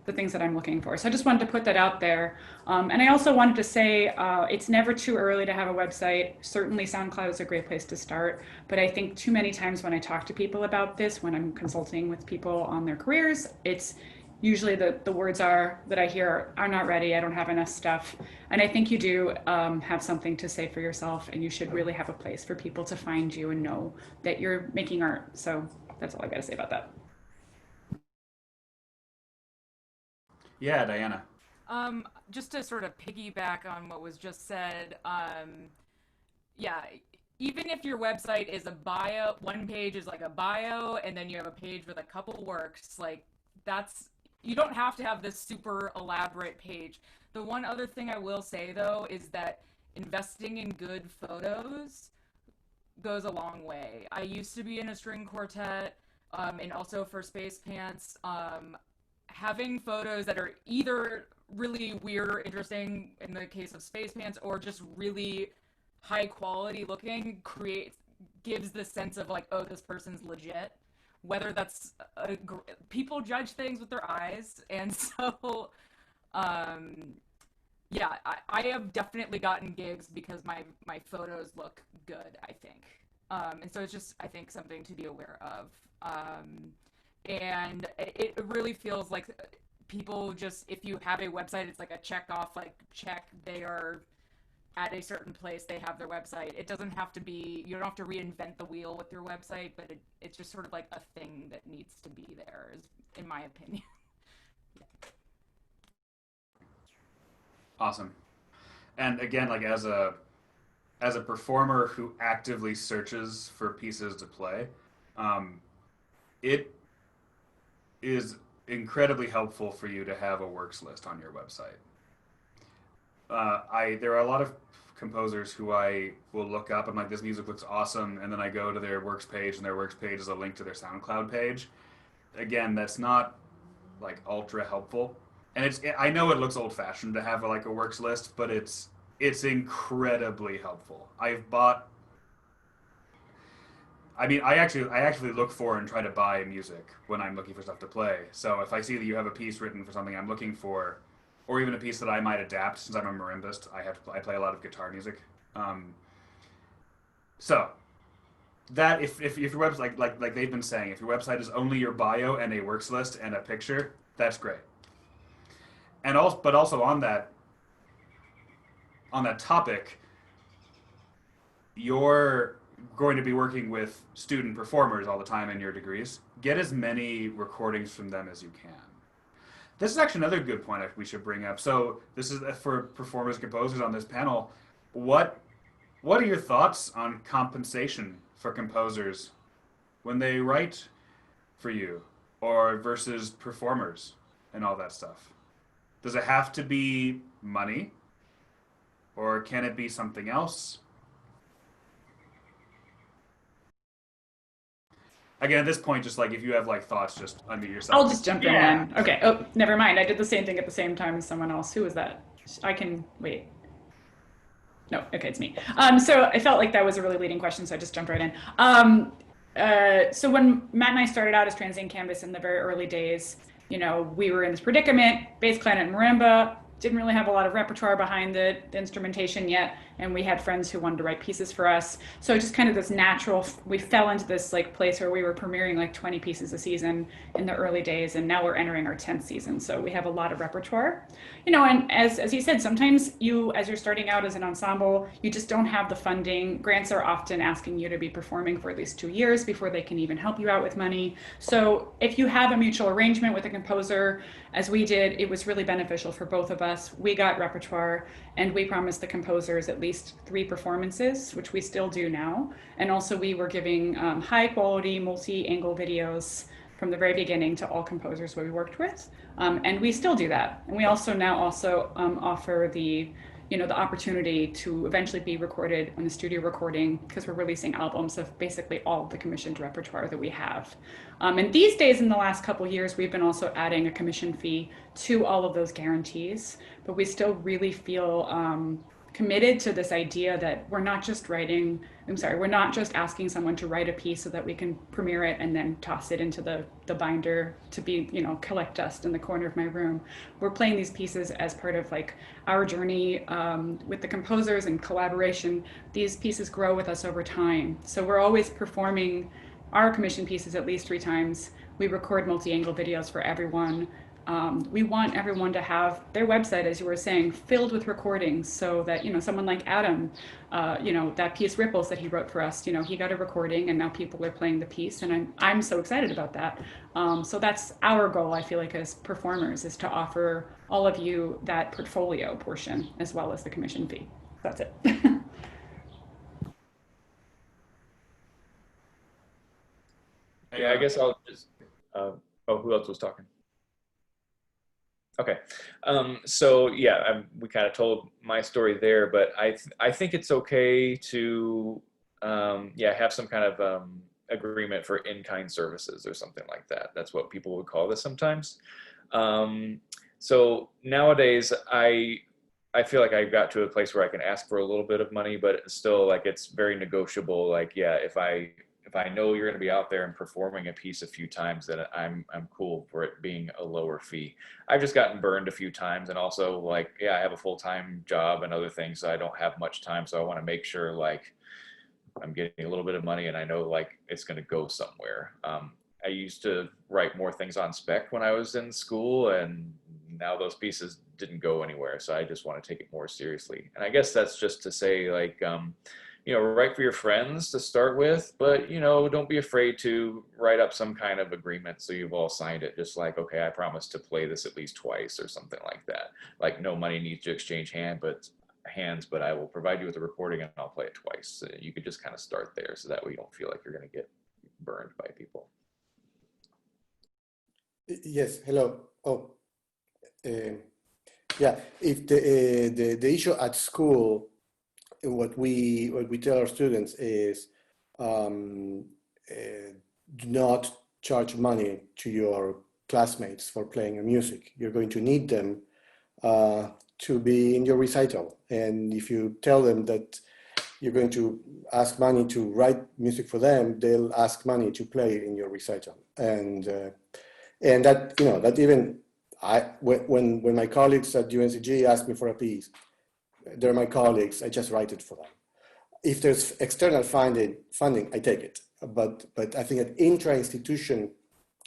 the things that I'm looking for. So I just wanted to put that out there. And I also wanted to say it's never too early to have a website. Certainly SoundCloud is a great place to start. But I think too many times when I talk to people about this, when I'm consulting with people on their careers, it's usually the words that I hear are not ready, I don't have enough stuff. And I think you do have something to say for yourself, and you should really have a place for people to find you and know that you're making art. So that's all I got to say about that. Yeah, Diana. Just to sort of piggyback on what was just said, yeah, even if your website is a bio, one page is like a bio, and then you have a page with a couple works, like you don't have to have this super elaborate page. The one other thing I will say though is that investing in good photos goes a long way. I used to be in a string quartet, and also for SpacePants. Having photos that are either really weird or interesting in the case of SpacePants, or just really high quality looking, gives the sense of like, oh, this person's legit. Whether that's people judge things with their eyes, and so yeah, I have definitely gotten gigs because my photos look good, I think. And so it's just, I think, something to be aware of. And it really feels like people just, if you have a website, it's like a check off, like check they are at a certain place, they have their website. It doesn't have to be, you don't have to reinvent the wheel with your website, but it's just sort of like a thing that needs to be there, is, in my opinion. Yeah. Awesome. And again, like as a performer who actively searches for pieces to play, it is incredibly helpful for you to have a works list on your website. There are a lot of composers who I will look up and like, this music looks awesome, and then I go to their works page, and their works page is a link to their SoundCloud page. Again, that's not like ultra helpful, and I know it looks old-fashioned to have like a works list, but it's incredibly helpful. I actually look for and try to buy music when I'm looking for stuff to play. So if I see that you have a piece written for something I'm looking for, or even a piece that I might adapt, since I'm a marimbist, I play a lot of guitar music. So that if your website, like they've been saying, if your website is only your bio and a works list and a picture, that's great. And also on that topic, you're going to be working with student performers all the time in your degrees. Get as many recordings from them as you can. This is actually another good point we should bring up. So this is for performers, composers on this panel. What are your thoughts on compensation for composers when they write for you, or versus performers and all that stuff? Does it have to be money, or can it be something else? Again, at this point, just like if you have like thoughts, just unmute yourself. I'll just jump in then. Okay. Oh, never mind. I did the same thing at the same time as someone else. Who was that? I can wait. No, okay, it's me. So I felt like that was a really leading question, so I just jumped right in. So when Matt and I started out as Transient Canvas in the very early days, you know, we were in this predicament, bass clarinet and marimba, didn't really have a lot of repertoire behind the instrumentation yet, and we had friends who wanted to write pieces for us. So just kind of this natural, we fell into this like place where we were premiering like 20 pieces a season in the early days, and now we're entering our 10th season. So we have a lot of repertoire, you know, and as you said, sometimes as you're starting out as an ensemble, you just don't have the funding. Grants are often asking you to be performing for at least 2 years before they can even help you out with money. So if you have a mutual arrangement with a composer, as we did, it was really beneficial for both of us. We got repertoire, and we promised the composers at least 3 performances, which we still do now. And also we were giving high quality multi-angle videos from the very beginning to all composers we worked with. And we still do that. And we also now offer the opportunity to eventually be recorded on the studio recording, because we're releasing albums of basically all of the commissioned repertoire that we have. And these days, in the last couple years, we've been also adding a commission fee to all of those guarantees, but we still really feel committed to this idea that we're not just asking someone to write a piece so that we can premiere it and then toss it into the binder to be, collect dust in the corner of my room. We're playing these pieces as part of like our journey with the composers and collaboration. These pieces grow with us over time. So we're always performing our commission pieces at least 3 times. We record multi-angle videos for everyone. We want everyone to have their website, as you were saying, filled with recordings, so that someone like Adam, that piece Ripples that he wrote for us, he got a recording and now people are playing the piece, and I'm so excited about that. So that's our goal, I feel like, as performers, is to offer all of you that portfolio portion as well as the commission fee. That's it. Yeah, I guess I'll just. Who else was talking? Okay, so yeah, we kind of told my story there, but I think it's okay to have some kind of agreement for in-kind services or something like that. That's what people would call this sometimes. So nowadays, I feel like I got to a place where I can ask for a little bit of money, but it's still like it's very negotiable. Like, yeah, if I know you're going to be out there and performing a piece a few times, then I'm cool for it being a lower fee. I've just gotten burned a few times, and also like, yeah, I have a full-time job and other things, so I don't have much time. So I want to make sure like I'm getting a little bit of money and I know like it's going to go somewhere. I used to write more things on spec when I was in school, and now those pieces didn't go anywhere. So I just want to take it more seriously. And I guess that's just to say like, write for your friends to start with, but don't be afraid to write up some kind of agreement so you've all signed it. Just like, okay, I promise to play this at least twice or something like that. Like, no money needs to exchange hands, but I will provide you with a recording and I'll play it twice. So you could just kind of start there, so that way you don't feel like you're going to get burned by people. Yes, hello. Yeah, if the issue at school, what we tell our students is, do not charge money to your classmates for playing music. You're going to need them to be in your recital, and if you tell them that you're going to ask money to write music for them, they'll ask money to play in your recital, and that that even when my colleagues at UNCG ask me for a piece, they're my colleagues, I just write it for them. If there's external funding, I take it. But I think at intra-institution,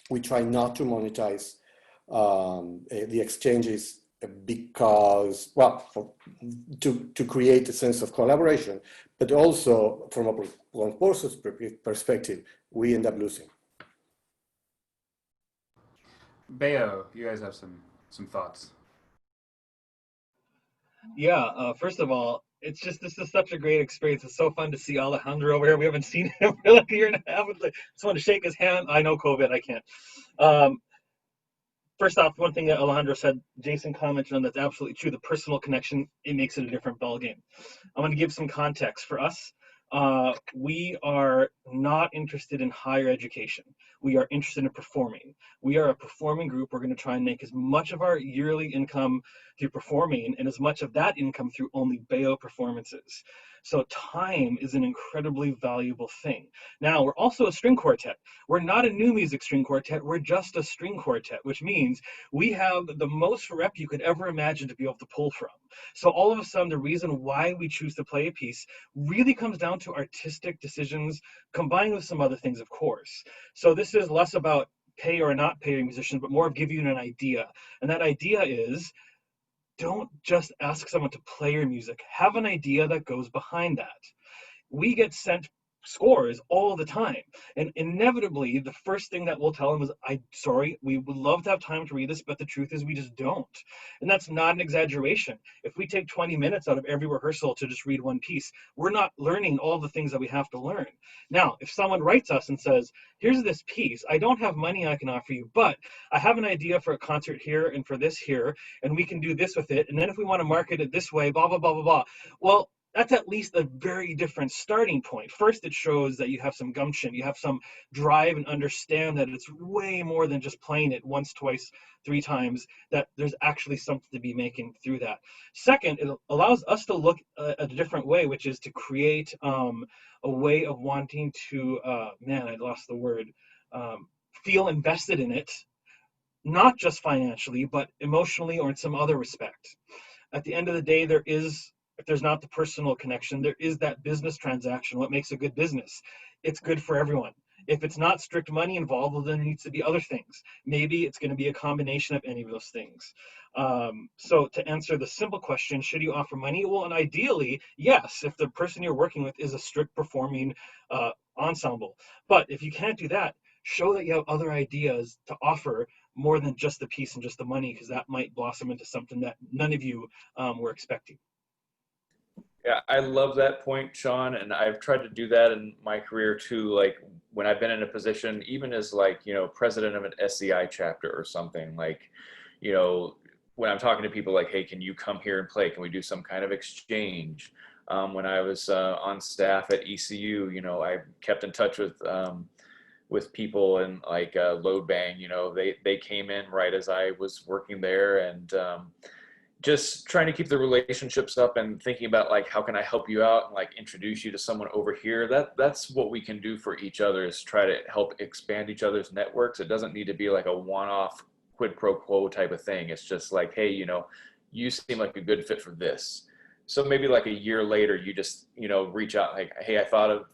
we try not to monetize the exchanges because, well, to create a sense of collaboration, but also from a composer's perspective, we end up losing. Beo, you guys have some thoughts. Yeah, first of all, this is such a great experience. It's so fun to see Alejandro over here. We haven't seen him for like a year and a half. I just want to shake his hand. I know COVID, I can't. First off, one thing that Alejandro said, Jason commented on, that's absolutely true. The personal connection, it makes it a different ballgame. I'm going to give some context. For us, we are not interested in higher education. We are interested in performing. We are a performing group. We're going to try and make as much of our yearly income through performing, and as much of that income through only Beo performances. So time is an incredibly valuable thing. Now, we're also a string quartet. We're not a new music string quartet. We're just a string quartet, which means we have the most rep you could ever imagine to be able to pull from. So all of a sudden, the reason why we choose to play a piece really comes down to artistic decisions, combined with some other things, of course. So this is less about pay or not pay a musician, but more of giving you an idea. And that idea is, don't just ask someone to play your music. Have an idea that goes behind that. We get sent scores all the time, and inevitably the first thing that we'll tell them is, sorry, we would love to have time to read this, but the truth is we just don't. And that's not an exaggeration. If we take 20 minutes out of every rehearsal to just read one piece, we're not learning all the things that we have to learn. Now, if someone writes us and says, here's this piece, I don't have money I can offer you, but I have an idea for a concert here and for this here, and we can do this with it, and then if we want to market it this way, blah blah blah blah blah, well, that's at least a very different starting point. First, it shows that you have some gumption, you have some drive, and understand that it's way more than just playing it once, twice, three times, that there's actually something to be making through that. Second, it allows us to look a different way, which is to create a way of wanting to, man, I lost the word, feel invested in it, not just financially, but emotionally or in some other respect. At the end of the day, if there's not the personal connection, there is that business transaction. What makes a good business? It's good for everyone. If it's not strict money involved, well, then there needs to be other things. Maybe it's going to be a combination of any of those things. So to answer the simple question, should you offer money? Well, and ideally, yes, if the person you're working with is a strict performing ensemble. But if you can't do that, show that you have other ideas to offer more than just the piece and just the money, because that might blossom into something that none of you were expecting. Yeah, I love that point, Sean, and I've tried to do that in my career too. Like when I've been in a position, even as like, president of an SEI chapter or something, like, when I'm talking to people like, hey, can you come here and play? Can we do some kind of exchange? When I was on staff at ECU, I kept in touch with people and like Load Bang, they came in right as I was working there, and just trying to keep the relationships up and thinking about like, how can I help you out and like introduce you to someone over here. That's what we can do for each other, is try to help expand each other's networks. It doesn't need to be like a one-off quid pro quo type of thing. It's just like, hey, you seem like a good fit for this. So maybe like a year later, you just, reach out like, hey, I thought of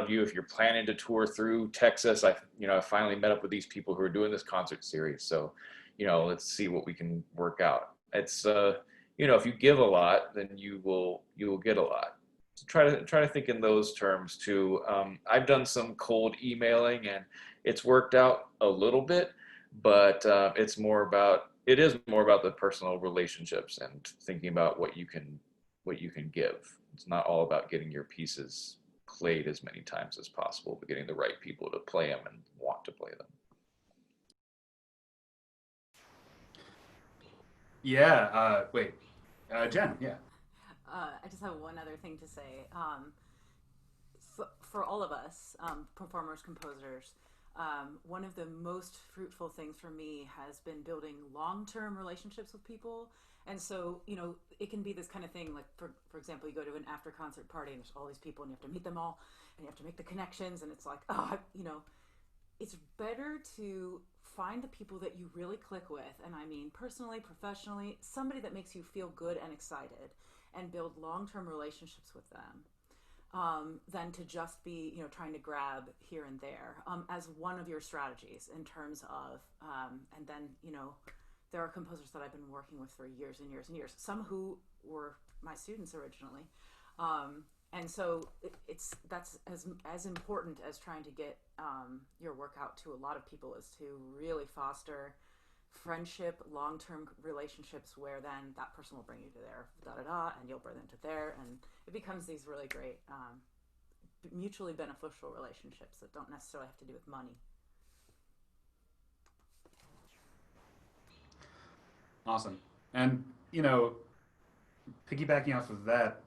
you. If you're planning to tour through Texas, I finally met up with these people who are doing this concert series. So, let's see what we can work out. It's if you give a lot, then you will get a lot. So try to think in those terms too. I've done some cold emailing and it's worked out a little bit, but it is more about the personal relationships and thinking about what you can give. It's not all about getting your pieces played as many times as possible, but getting the right people to play them and want to play them. Yeah. Jen. Yeah. I just have one other thing to say. For all of us, performers, composers, one of the most fruitful things for me has been building long-term relationships with people. And so, it can be this kind of thing, like, for example, you go to an after-concert party and there's all these people and you have to meet them all and you have to make the connections, and it's like, it's better to find the people that you really click with, and I mean personally, professionally, somebody that makes you feel good and excited, and build long-term relationships with them, than to just be, trying to grab here and there, as one of your strategies in terms of, and then, there are composers that I've been working with for years and years and years, some who were my students originally. And so that's as important as trying to get your work out to a lot of people, is to really foster friendship, long-term relationships, where then that person will bring you to their and you'll bring them to there, and it becomes these really great mutually beneficial relationships that don't necessarily have to do with money. Awesome. And piggybacking off of that,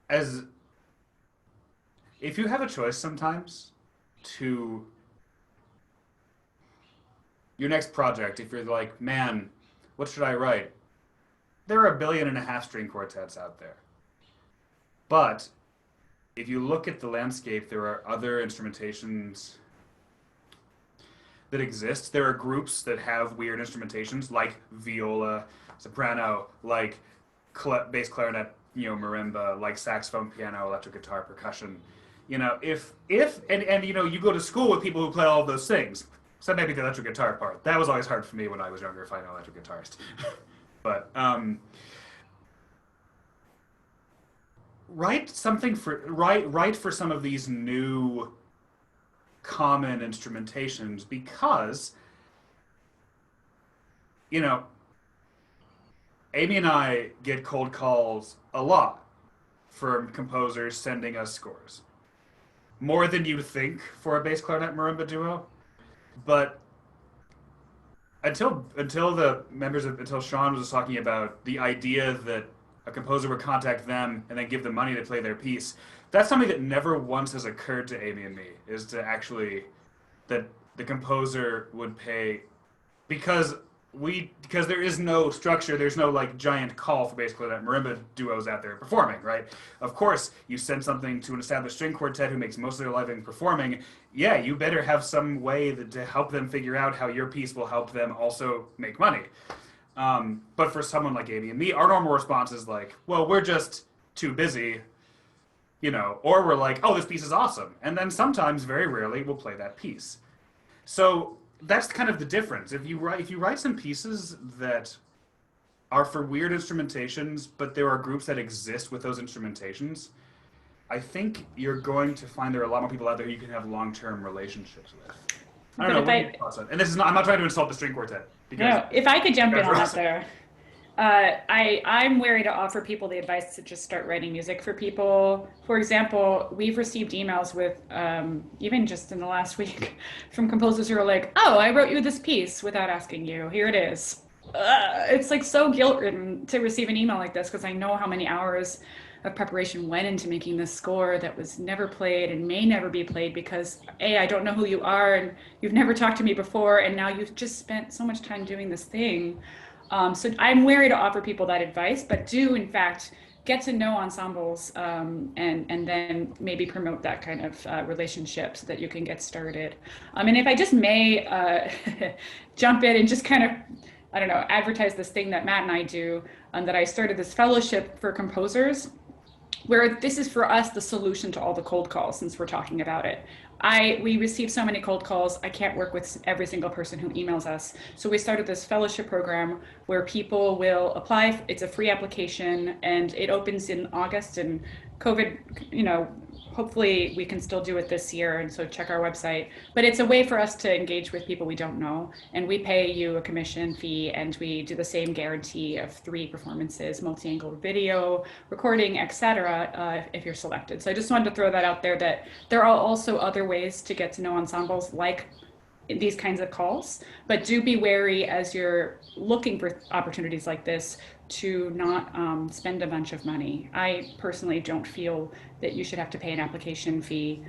as if you have a choice sometimes to your next project, if you're like, man, what should I write? There are 1.5 billion string quartets out there. But if you look at the landscape, there are other instrumentations that exist. There are groups that have weird instrumentations like viola, soprano, like bass clarinet, marimba, like saxophone, piano, electric guitar, percussion. If you go to school with people who play all of those things, so maybe the electric guitar part. That was always hard for me when I was younger, finding an electric guitarist. But write for some of these new common instrumentations, because Amy and I get cold calls a lot from composers sending us scores, more than you'd think for a bass clarinet marimba duo. But until Sean was talking about the idea that a composer would contact them and then give them money to play their piece. That's something that never once has occurred to Amy and me, is to actually that the composer would pay because because there is no structure, there's no like giant call for basically that marimba duos out there performing, right? Of course, you send something to an established string quartet who makes most of their living performing. Yeah, you better have some way to help them figure out how your piece will help them also make money. But for someone like Amy and me, our normal response is like, well, we're just too busy, or we're like, oh, this piece is awesome. And then sometimes, very rarely, we'll play that piece. So that's kind of the difference. If you write some pieces that are for weird instrumentations, but there are groups that exist with those instrumentations, I think you're going to find there are a lot more people out there you can have long-term relationships with. I don't know. What are your thoughts on it? And this is not. I'm not trying to insult the string quartet. No, if I could jump in on that there. I'm wary to offer people the advice to just start writing music for people. For example, we've received emails with, even just in the last week, from composers who are like, oh, I wrote you this piece without asking you. Here it is. It's like so guilt-ridden to receive an email like this because I know how many hours of preparation went into making this score that was never played and may never be played because A, I don't know who you are and you've never talked to me before and now you've just spent so much time doing this thing. So I'm wary to offer people that advice, but do in fact get to know ensembles and then maybe promote that kind of relationship so that you can get started. And if I just may jump in and just kind of, I don't know, advertise this thing that Matt and I do, that I started this fellowship for composers, where this is for us the solution to all the cold calls since we're talking about it. We receive so many cold calls, I can't work with every single person who emails us. So we started this fellowship program where people will apply. It's a free application and it opens in August, and COVID, hopefully we can still do it this year. And so check our website, but it's a way for us to engage with people we don't know. And we pay you a commission fee and we do the same guarantee of 3 performances, multi-angle video, recording, etc. If you're selected. So I just wanted to throw that out there, that there are also other ways to get to know ensembles like these kinds of calls, but do be wary as you're looking for opportunities like this to not spend a bunch of money. I personally don't feel that you should have to pay an application fee.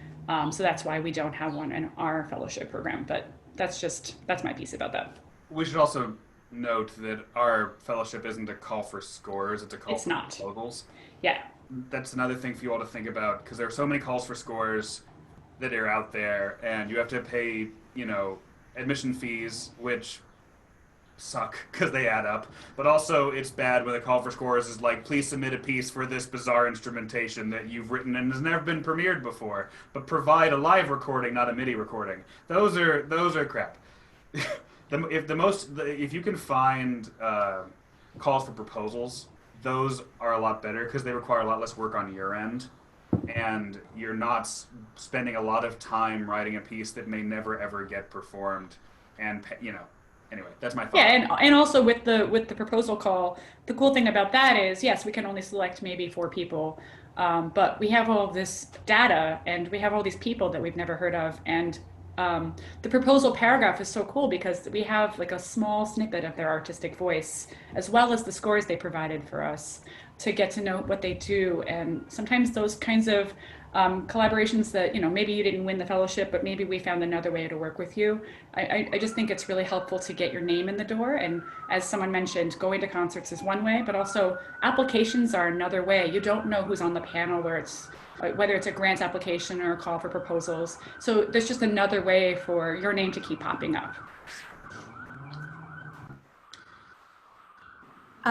So that's why we don't have one in our fellowship program, but that's my piece about that. We should also note that our fellowship isn't a call for scores, it's a call for proposals. Yeah. That's another thing for you all to think about, because there are so many calls for scores that are out there, and you have to pay, admission fees, which suck because they add up. But also, it's bad when the call for scores is like, please submit a piece for this bizarre instrumentation that you've written and has never been premiered before, but provide a live recording, not a MIDI recording. Those are crap. If you can find calls for proposals, those are a lot better because they require a lot less work on your end, and you're not spending a lot of time writing a piece that may never ever get performed. And anyway, that's my thought. Yeah, and also with the proposal call, the cool thing about that is, yes, we can only select maybe 4 people, but we have all this data and we have all these people that we've never heard of, and the proposal paragraph is so cool because we have like a small snippet of their artistic voice, as well as the scores they provided for us, to get to know what they do. And sometimes those kinds of collaborations that, maybe you didn't win the fellowship, but maybe we found another way to work with you. I just think it's really helpful to get your name in the door. And as someone mentioned, going to concerts is one way, but also applications are another way. You don't know who's on the panel, whether it's a grant application or a call for proposals. So there's just another way for your name to keep popping up.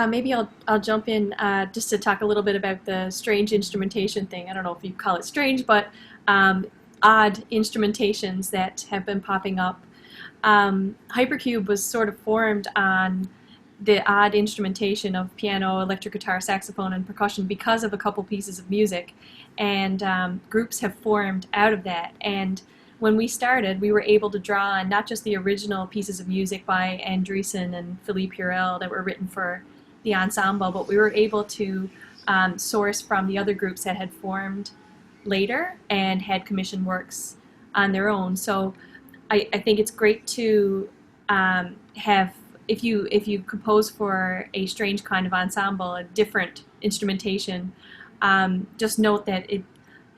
Maybe I'll jump in just to talk a little bit about the strange instrumentation thing. I don't know if you call it strange, but odd instrumentations that have been popping up. Hypercube was sort of formed on the odd instrumentation of piano, electric guitar, saxophone, and percussion because of a couple pieces of music, and groups have formed out of that. And when we started, we were able to draw on not just the original pieces of music by Andreessen and Philippe Hurel that were written for the ensemble, but we were able to source from the other groups that had formed later and had commissioned works on their own. So I think it's great to have, if you compose for a strange kind of ensemble, a different instrumentation, just note that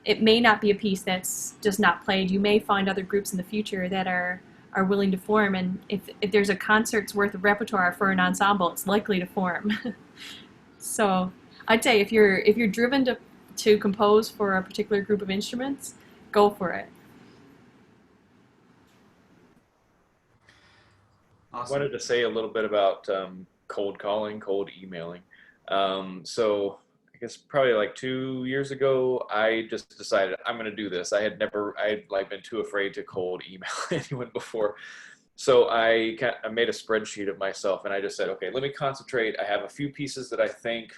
it may not be a piece that's just not played. You may find other groups in the future that are willing to form, and if there's a concert's worth of repertoire for an ensemble, it's likely to form. So I'd say if you're driven to compose for a particular group of instruments, go for it. Awesome. I wanted to say a little bit about cold calling, cold emailing. So I guess probably like 2 years ago, I just decided I'm going to do this. I had like been too afraid to cold email anyone before. So I made a spreadsheet of myself, and I just said, okay, let me concentrate. I have a few pieces that I think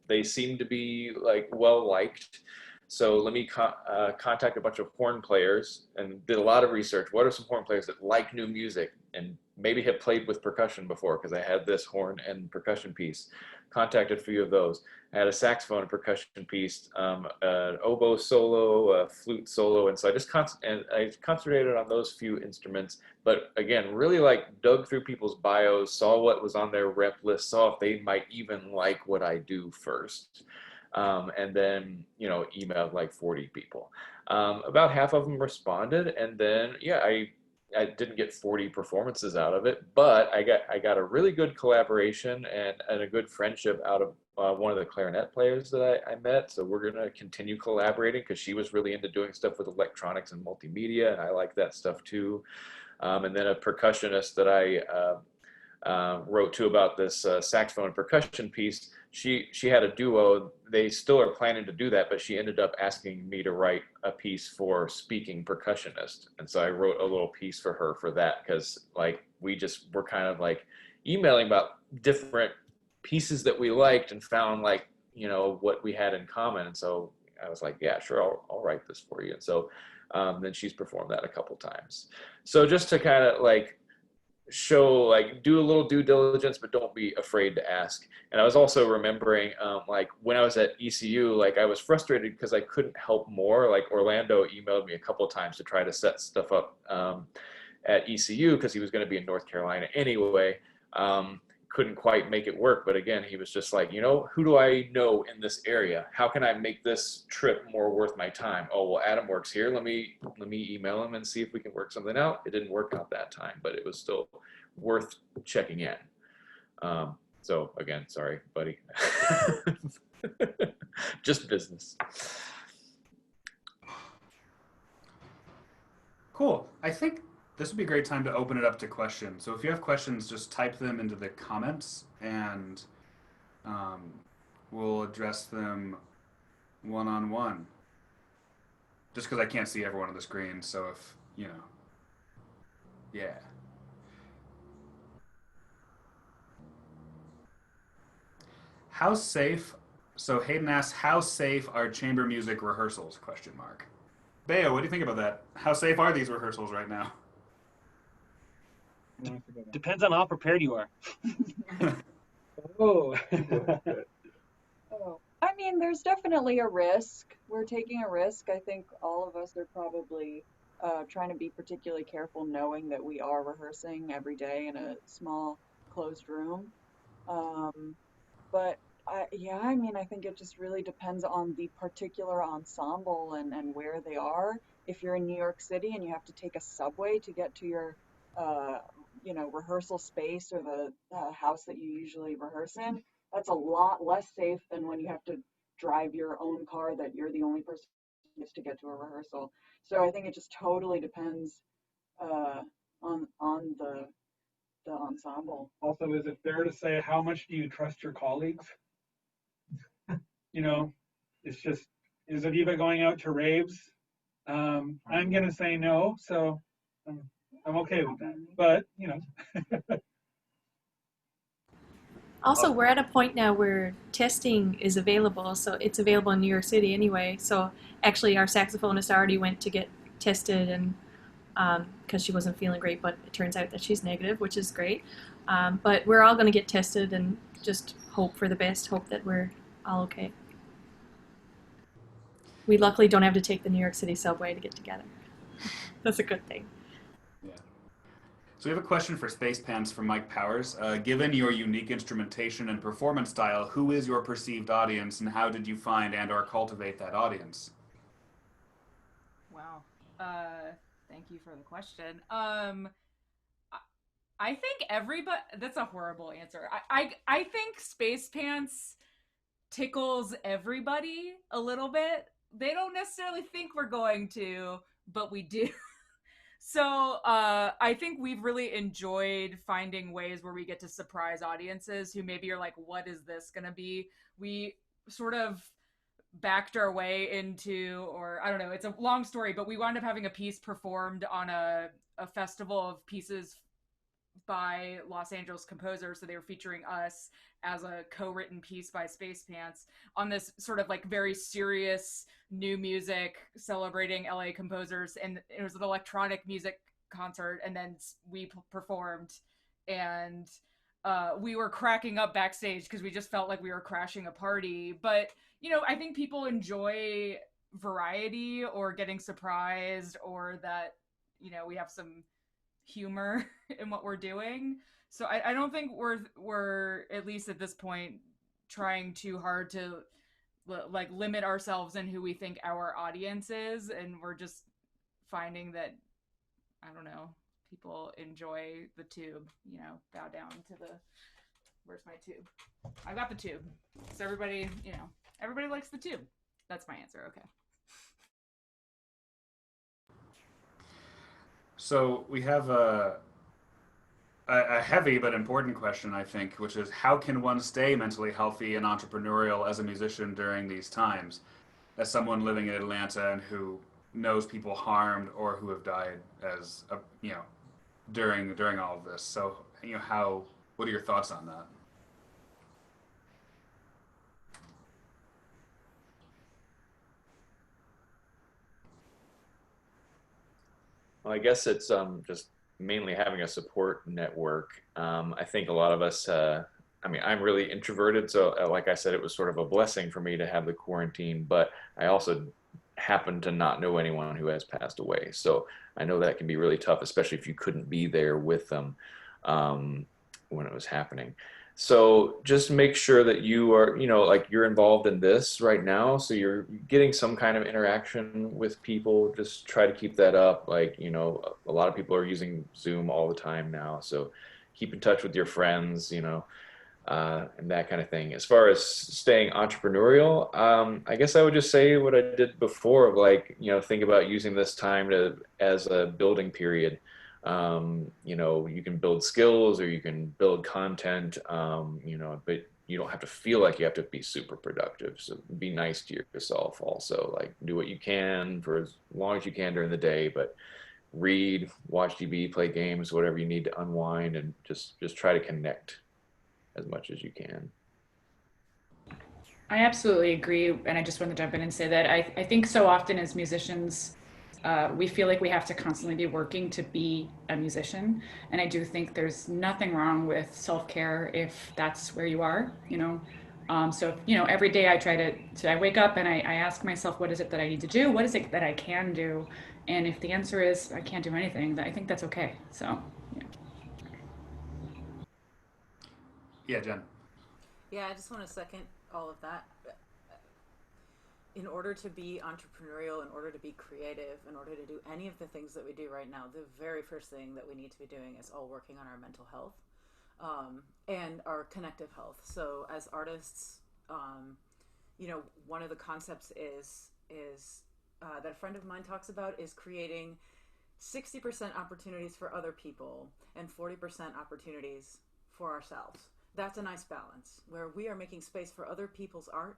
they seem to be like well liked. So let me contact a bunch of horn players, and did a lot of research. What are some horn players that like new music and maybe have played with percussion before? Because I had this horn and percussion piece. Contacted a few of those. I had a saxophone and percussion piece, an oboe solo, a flute solo, and so I concentrated on those few instruments. But again, really like dug through people's bios, saw what was on their rep list, saw if they might even like what I do first. And then, emailed like 40 people. About half of them responded, and then, yeah, I didn't get 40 performances out of it, but I got a really good collaboration and a good friendship out of one of the clarinet players that I met. So we're going to continue collaborating because she was really into doing stuff with electronics and multimedia, and I like that stuff too. And then a percussionist that I wrote to about this saxophone and percussion piece. She had a duo. They still are planning to do that, but she ended up asking me to write a piece for speaking percussionist, and so I wrote a little piece for her for that, because like we just were kind of like emailing about different pieces that we liked and found like what we had in common, and so I was like, yeah, sure, I'll write this for you, and so then she's performed that a couple times. So just to kind of like show, like, do a little due diligence, but don't be afraid to ask. And I was also remembering like when I was at ECU, like I was frustrated because I couldn't help more. Like Orlando emailed me a couple times to try to set stuff up at ECU because he was going to be in North Carolina anyway. Couldn't quite make it work, but again, he was just like, who do I know in this area? How can I make this trip more worth my time? Oh, well, Adam works here. Let me email him and see if we can work something out. It didn't work out that time, but it was still worth checking in. So again, sorry, buddy. Just business. Cool. I think this would be a great time to open it up to questions. So if you have questions, just type them into the comments, and we'll address them one-on-one. Just because I can't see everyone on the screen, so if, yeah. How safe, so Hayden asks, how safe are chamber music rehearsals, ? Beo, what do you think about that? How safe are these rehearsals right now? Depends on how prepared you are. Oh. Oh, I mean, there's definitely a risk. We're taking a risk. I think all of us are probably trying to be particularly careful, knowing that we are rehearsing every day in a small closed room. But I mean, I think it just really depends on the particular ensemble and where they are. If you're in New York City and you have to take a subway to get to your rehearsal space or the house that you usually rehearse in, that's a lot less safe than when you have to drive your own car that you're the only person who gets to get to a rehearsal. So I think it just totally depends on the ensemble. Also, is it fair to say, how much do you trust your colleagues? It's just, is Aviva going out to raves? I'm going to say no, so I'm okay with that. But, Also, we're at a point now where testing is available, so it's available in New York City anyway. So actually, our saxophonist already went to get tested, and because she wasn't feeling great, but it turns out that she's negative, which is great. But we're all going to get tested and just hope for the best, hope that we're all okay. We luckily don't have to take the New York City subway to get together. That's a good thing. Yeah. So we have a question for SpacePants from Mike Powers. Given your unique instrumentation and performance style, who is your perceived audience, and how did you find and/or cultivate that audience? Wow. Thank you for the question. I think everybody. That's a horrible answer. I think SpacePants tickles everybody a little bit. They don't necessarily think we're going to, but we do. So I think we've really enjoyed finding ways where we get to surprise audiences who maybe are like, what is this going to be? We sort of backed our way into, or I don't know, it's a long story, but we wound up having a piece performed on a festival of pieces by Los Angeles composers. So they were featuring us as a co-written piece by SpacePants on this sort of like very serious new music celebrating LA composers. And it was an electronic music concert. And then we performed, and we were cracking up backstage because we just felt like we were crashing a party. But, you know, I think people enjoy variety or getting surprised, or that, you know, we have some humor in what we're doing. So I don't think we're at least at this point trying too hard to like limit ourselves in who we think our audience is, and we're just finding that, I don't know, people enjoy the tube, you know, bow down to the, where's my tube? I got the tube. So everybody, you know, everybody likes the tube. That's my answer. Okay. So we have a heavy but important question, I think, which is how can one stay mentally healthy and entrepreneurial as a musician during these times? As someone living in Atlanta and who knows people harmed or who have died as you know, during all of this. So, you know, what are your thoughts on that? Well, I guess it's just mainly having a support network. I think a lot of us, I mean, I'm really introverted, so like I said, it was sort of a blessing for me to have the quarantine, but I also happen to not know anyone who has passed away. So I know that can be really tough, especially if you couldn't be there with them when it was happening. So just make sure that you are, you know, like you're involved in this right now. So you're getting some kind of interaction with people. Just try to keep that up. Like, you know, a lot of people are using Zoom all the time now. So keep in touch with your friends, you know, and that kind of thing. As far as staying entrepreneurial, I guess I would just say what I did before of like, you know, think about using this time as a building period. You know, you can build skills or you can build content, you know, but you don't have to feel like you have to be super productive. So be nice to yourself also, like do what you can for as long as you can during the day, but read, watch TV, play games, whatever you need to unwind, and just try to connect as much as you can. I absolutely agree. And I just want to jump in and say that I think so often as musicians, we feel like we have to constantly be working to be a musician. And I do think there's nothing wrong with self-care if that's where you are, you know. So, you know, every day I try I wake up and I ask myself, what is it that I need to do? What is it that I can do? And if the answer is I can't do anything, I think that's okay. So, yeah. Yeah, Jen. Yeah, I just want to second all of that. In order to be entrepreneurial, in order to be creative, in order to do any of the things that we do right now, the very first thing that we need to be doing is all working on our mental health and our connective health. So as artists, you know, one of the concepts is that a friend of mine talks about is creating 60% opportunities for other people and 40% opportunities for ourselves. That's a nice balance where we are making space for other people's art.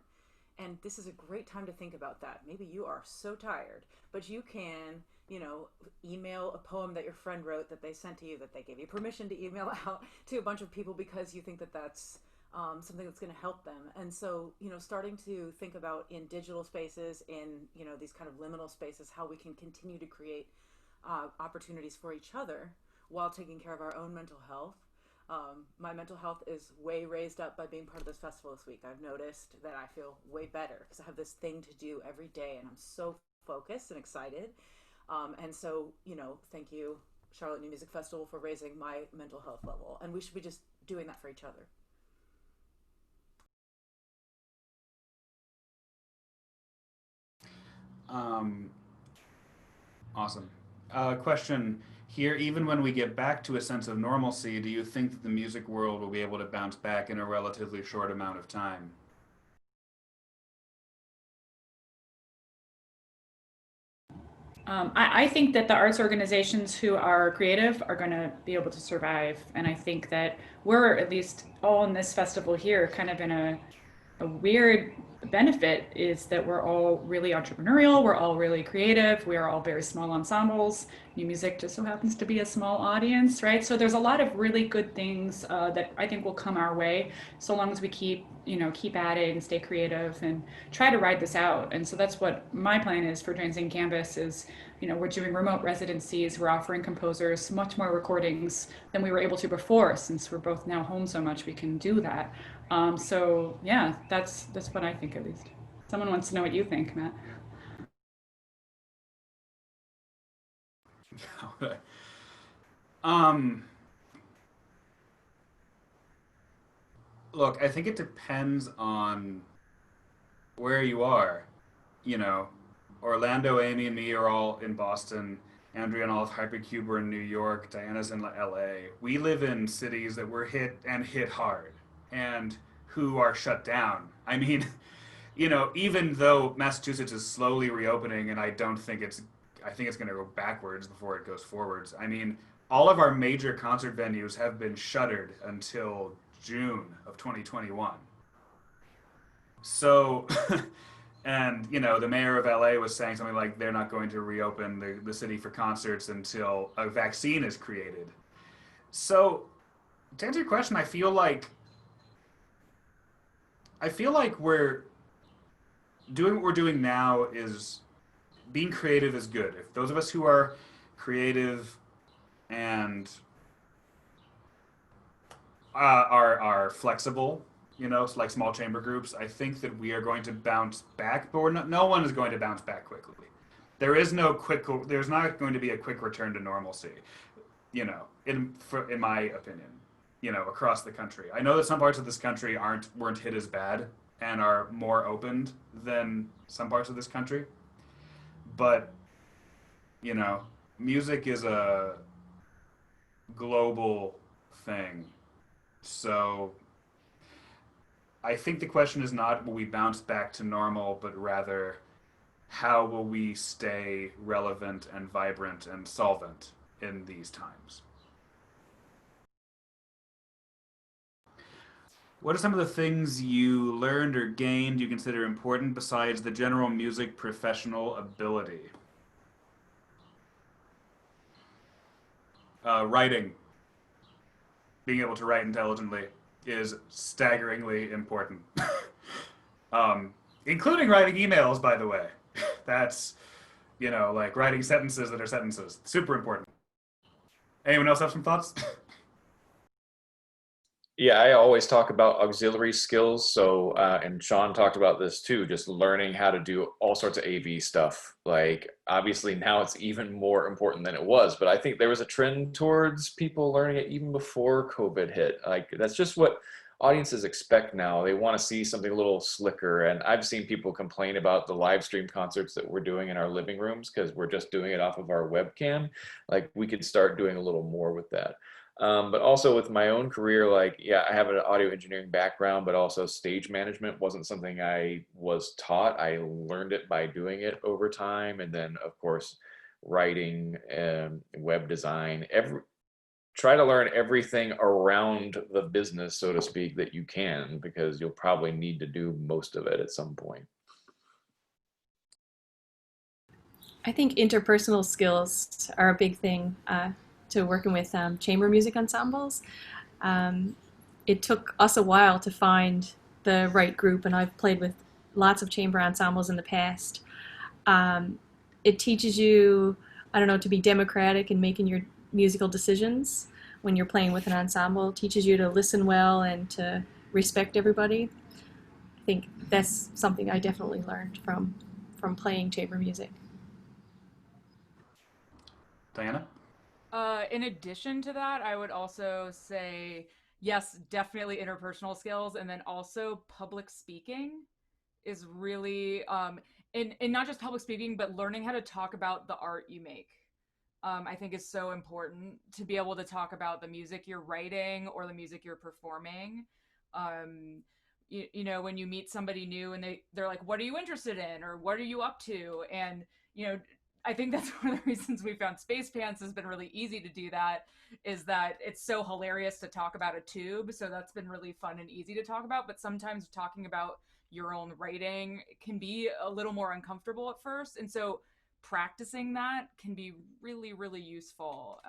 And this is a great time to think about that. Maybe you are so tired, but you can, you know, email a poem that your friend wrote that they sent to you, that they gave you permission to email out to a bunch of people because you think that that's something that's going to help them. And so, you know, starting to think about in digital spaces, in, you know, these kind of liminal spaces, how we can continue to create opportunities for each other while taking care of our own mental health. My mental health is way raised up by being part of this festival this week. I've noticed that I feel way better because I have this thing to do every day and I'm so focused and excited. And so, you know, thank you Charlotte New Music Festival for raising my mental health level, and we should be just doing that for each other. Awesome. Question here, even when we get back to a sense of normalcy, do you think that the music world will be able to bounce back in a relatively short amount of time? I think that the arts organizations who are creative are going to be able to survive. And I think that we're at least all in this festival here kind of in a weird benefit is that we're all really entrepreneurial, we're all really creative, we are all very small ensembles. New music just so happens to be a small audience, right? So there's a lot of really good things that I think will come our way so long as we keep at it and stay creative and try to ride this out. And so that's what my plan is for Transient Canvas is, we're doing remote residencies, we're offering composers much more recordings than we were able to before. Since we're both now home so much, we can do that. So yeah, that's what I think at least. Someone wants to know what you think, Matt. Look, I think it depends on where you are. Orlando, Amy, and me are all in Boston. Andrea and all of Hypercube are in New York. Diana's in LA. We live in cities that were hit hard and who are shut down. I mean, even though Massachusetts is slowly reopening, and I think it's going to go backwards before it goes forwards. I mean, all of our major concert venues have been shuttered until June of 2021. So, and the mayor of LA was saying something like they're not going to reopen the city for concerts until a vaccine is created. So, to answer your question, I feel like we're doing what we're doing now is being creative is good. If those of us who are creative and are flexible, like small chamber groups, I think that we are going to bounce back, but no one is going to bounce back quickly. There's not going to be a quick return to normalcy, in my opinion, across the country. I know that some parts of this country weren't hit as bad and are more opened than some parts of this country. But, music is a global thing. So I think the question is not will we bounce back to normal, but rather how will we stay relevant and vibrant and solvent in these times? What are some of the things you learned or gained you consider important besides the general music professional ability? Writing. Being able to write intelligently is staggeringly important. Including writing emails, by the way. That's, like writing sentences that are sentences. Super important. Anyone else have some thoughts? Yeah, I always talk about auxiliary skills. So, and Sean talked about this too, just learning how to do all sorts of AV stuff. Like, obviously now it's even more important than it was, but I think there was a trend towards people learning it even before COVID hit. Like, that's just what audiences expect now. They want to see something a little slicker. And I've seen people complain about the live stream concerts that we're doing in our living rooms because we're just doing it off of our webcam. Like, we could start doing a little more with that. But also with my own career, like, yeah, I have an audio engineering background, but also stage management wasn't something I was taught. I learned it by doing it over time. And then, of course, writing and web design. Try to learn everything around the business, so to speak, that you can, because you'll probably need to do most of it at some point. I think interpersonal skills are a big thing to working with chamber music ensembles. It took us a while to find the right group, and I've played with lots of chamber ensembles in the past. It teaches you, I don't know, to be democratic in making your musical decisions when you're playing with an ensemble. It teaches you to listen well and to respect everybody. I think that's something I definitely learned from playing chamber music. Diana? In addition to that, I would also say yes, definitely interpersonal skills, and then also public speaking is really and not just public speaking, but learning how to talk about the art you make. I think is so important to be able to talk about the music you're writing or the music you're performing. You know, when you meet somebody new and they're like, "What are you interested in?" or "What are you up to?" And you know, I think that's one of the reasons we found SpacePants has been really easy to do that. Is that it's so hilarious to talk about a tube, so that's been really fun and easy to talk about. But sometimes talking about your own writing can be a little more uncomfortable at first, and so practicing that can be really really useful,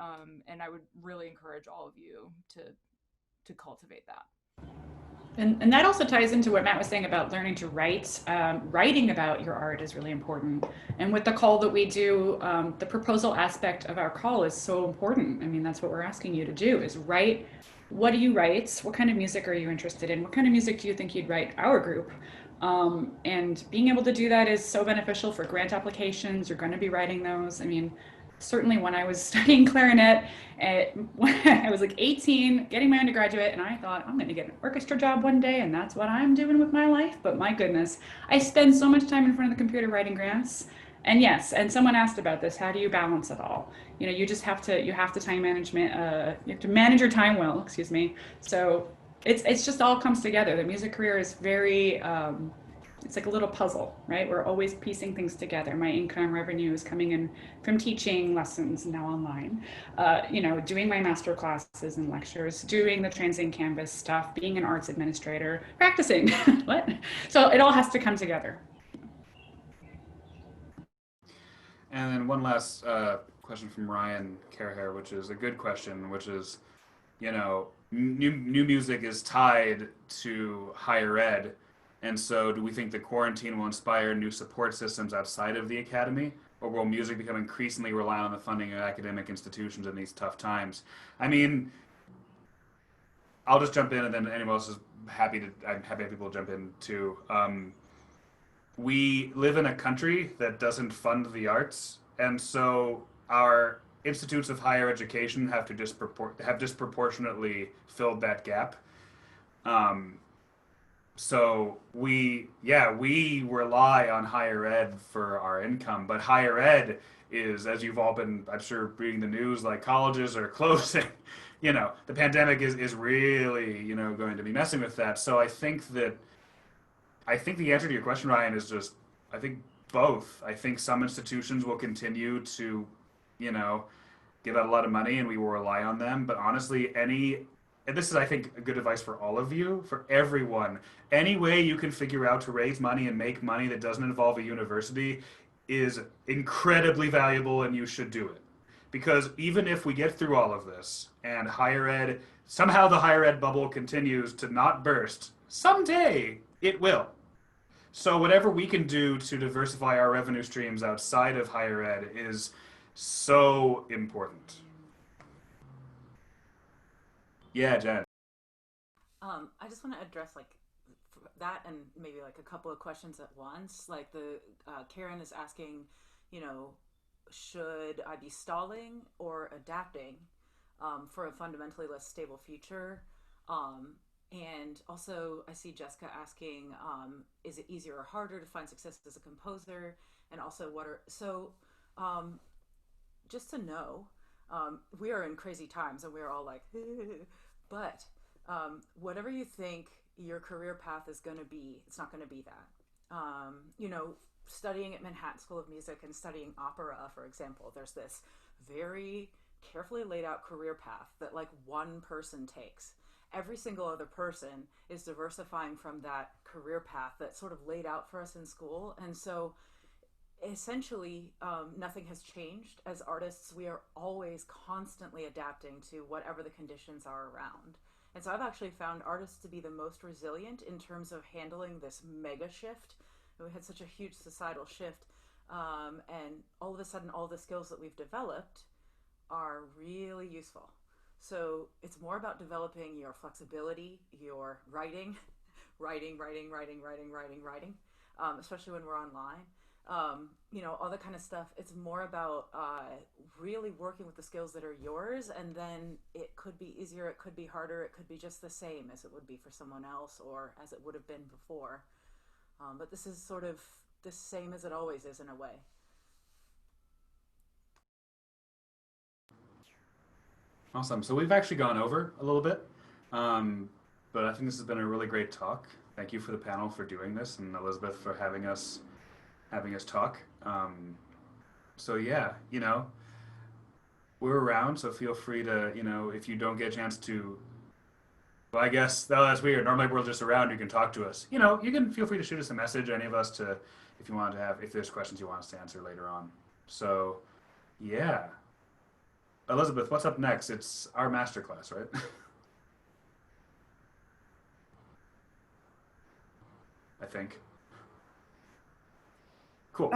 and I would really encourage all of you to cultivate that. And that also ties into what Matt was saying about learning to write. Writing about your art is really important. And with the call that we do, the proposal aspect of our call is so important. I mean, that's what we're asking you to do is write. What do you write? What kind of music are you interested in? What kind of music do you think you'd write our group? And being able to do that is so beneficial for grant applications. You're going to be writing those. I mean, certainly when I was studying clarinet, when I was like 18, getting my undergraduate, and I thought, I'm going to get an orchestra job one day, and that's what I'm doing with my life. But my goodness, I spend so much time in front of the computer writing grants. And yes, and someone asked about this. How do you balance it all? You know, you have to time management. You have to manage your time well. Excuse me. So it's just all comes together. The music career is very it's like a little puzzle, right? We're always piecing things together. My income revenue is coming in from teaching lessons now online, you know, doing my master classes and lectures, doing the Transient Canvas stuff, being an arts administrator, practicing. What? So it all has to come together. And then one last question from Ryan Carahair, which is a good question, which is, you know, new music is tied to higher ed, and so do we think the quarantine will inspire new support systems outside of the academy, or will music become increasingly reliant on the funding of academic institutions in these tough times? I mean, I'll just jump in, and then anyone else is happy to. I'm happy if people jump in too. We live in a country that doesn't fund the arts, and so our institutes of higher education have disproportionately filled that gap. Um, so we rely on higher ed for our income, but higher ed is, as you've all been, I'm sure, reading the news, like colleges are closing. You know, the pandemic is really, you know, going to be messing with that. So I think the answer to your question, Ryan, is just I think both. I think some institutions will continue to, you know, give out a lot of money and we will rely on them. But honestly, and this is, I think, a good advice for all of you, for everyone, any way you can figure out to raise money and make money that doesn't involve a university is incredibly valuable and you should do it. Because even if we get through all of this and higher ed, somehow the higher ed bubble continues to not burst, someday it will. So whatever we can do to diversify our revenue streams outside of higher ed is so important. Yeah, Jen. I just want to address like that and maybe like a couple of questions at once. Like the Karen is asking, you know, should I be stalling or adapting for a fundamentally less stable future? And also, I see Jessica asking, is it easier or harder to find success as a composer? And also, um, just to know, we are in crazy times and we're all like, but whatever you think your career path is going to be, it's not going to be that. You know, studying at Manhattan School of Music and studying opera, for example, there's this very carefully laid out career path that like one person takes. Every single other person is diversifying from that career path that's sort of laid out for us in school. And so essentially nothing has changed. As artists, we are always constantly adapting to whatever the conditions are around. And so I've actually found artists to be the most resilient in terms of handling this mega shift. We had such a huge societal shift, and all of a sudden all the skills that we've developed are really useful. So it's more about developing your flexibility, your writing, writing, especially when we're online. you know, all that kind of stuff. It's more about really working with the skills that are yours, and then it could be easier, it could be harder, it could be just the same as it would be for someone else or as it would have been before. But this is sort of the same as it always is in a way. Awesome. So we've actually gone over a little bit, but I think this has been a really great talk. Thank you for the panel for doing this, and Elizabeth for having us talk. So yeah, you know, we're around, so feel free to, you know, if you don't get a chance to, well, I guess that's weird. Normally we're just around, you can talk to us. You know, you can feel free to shoot us a message, any of us, to, if you want to have, if there's questions you want us to answer later on. So yeah. Elizabeth, what's up next? It's our masterclass, right? I think. Cool.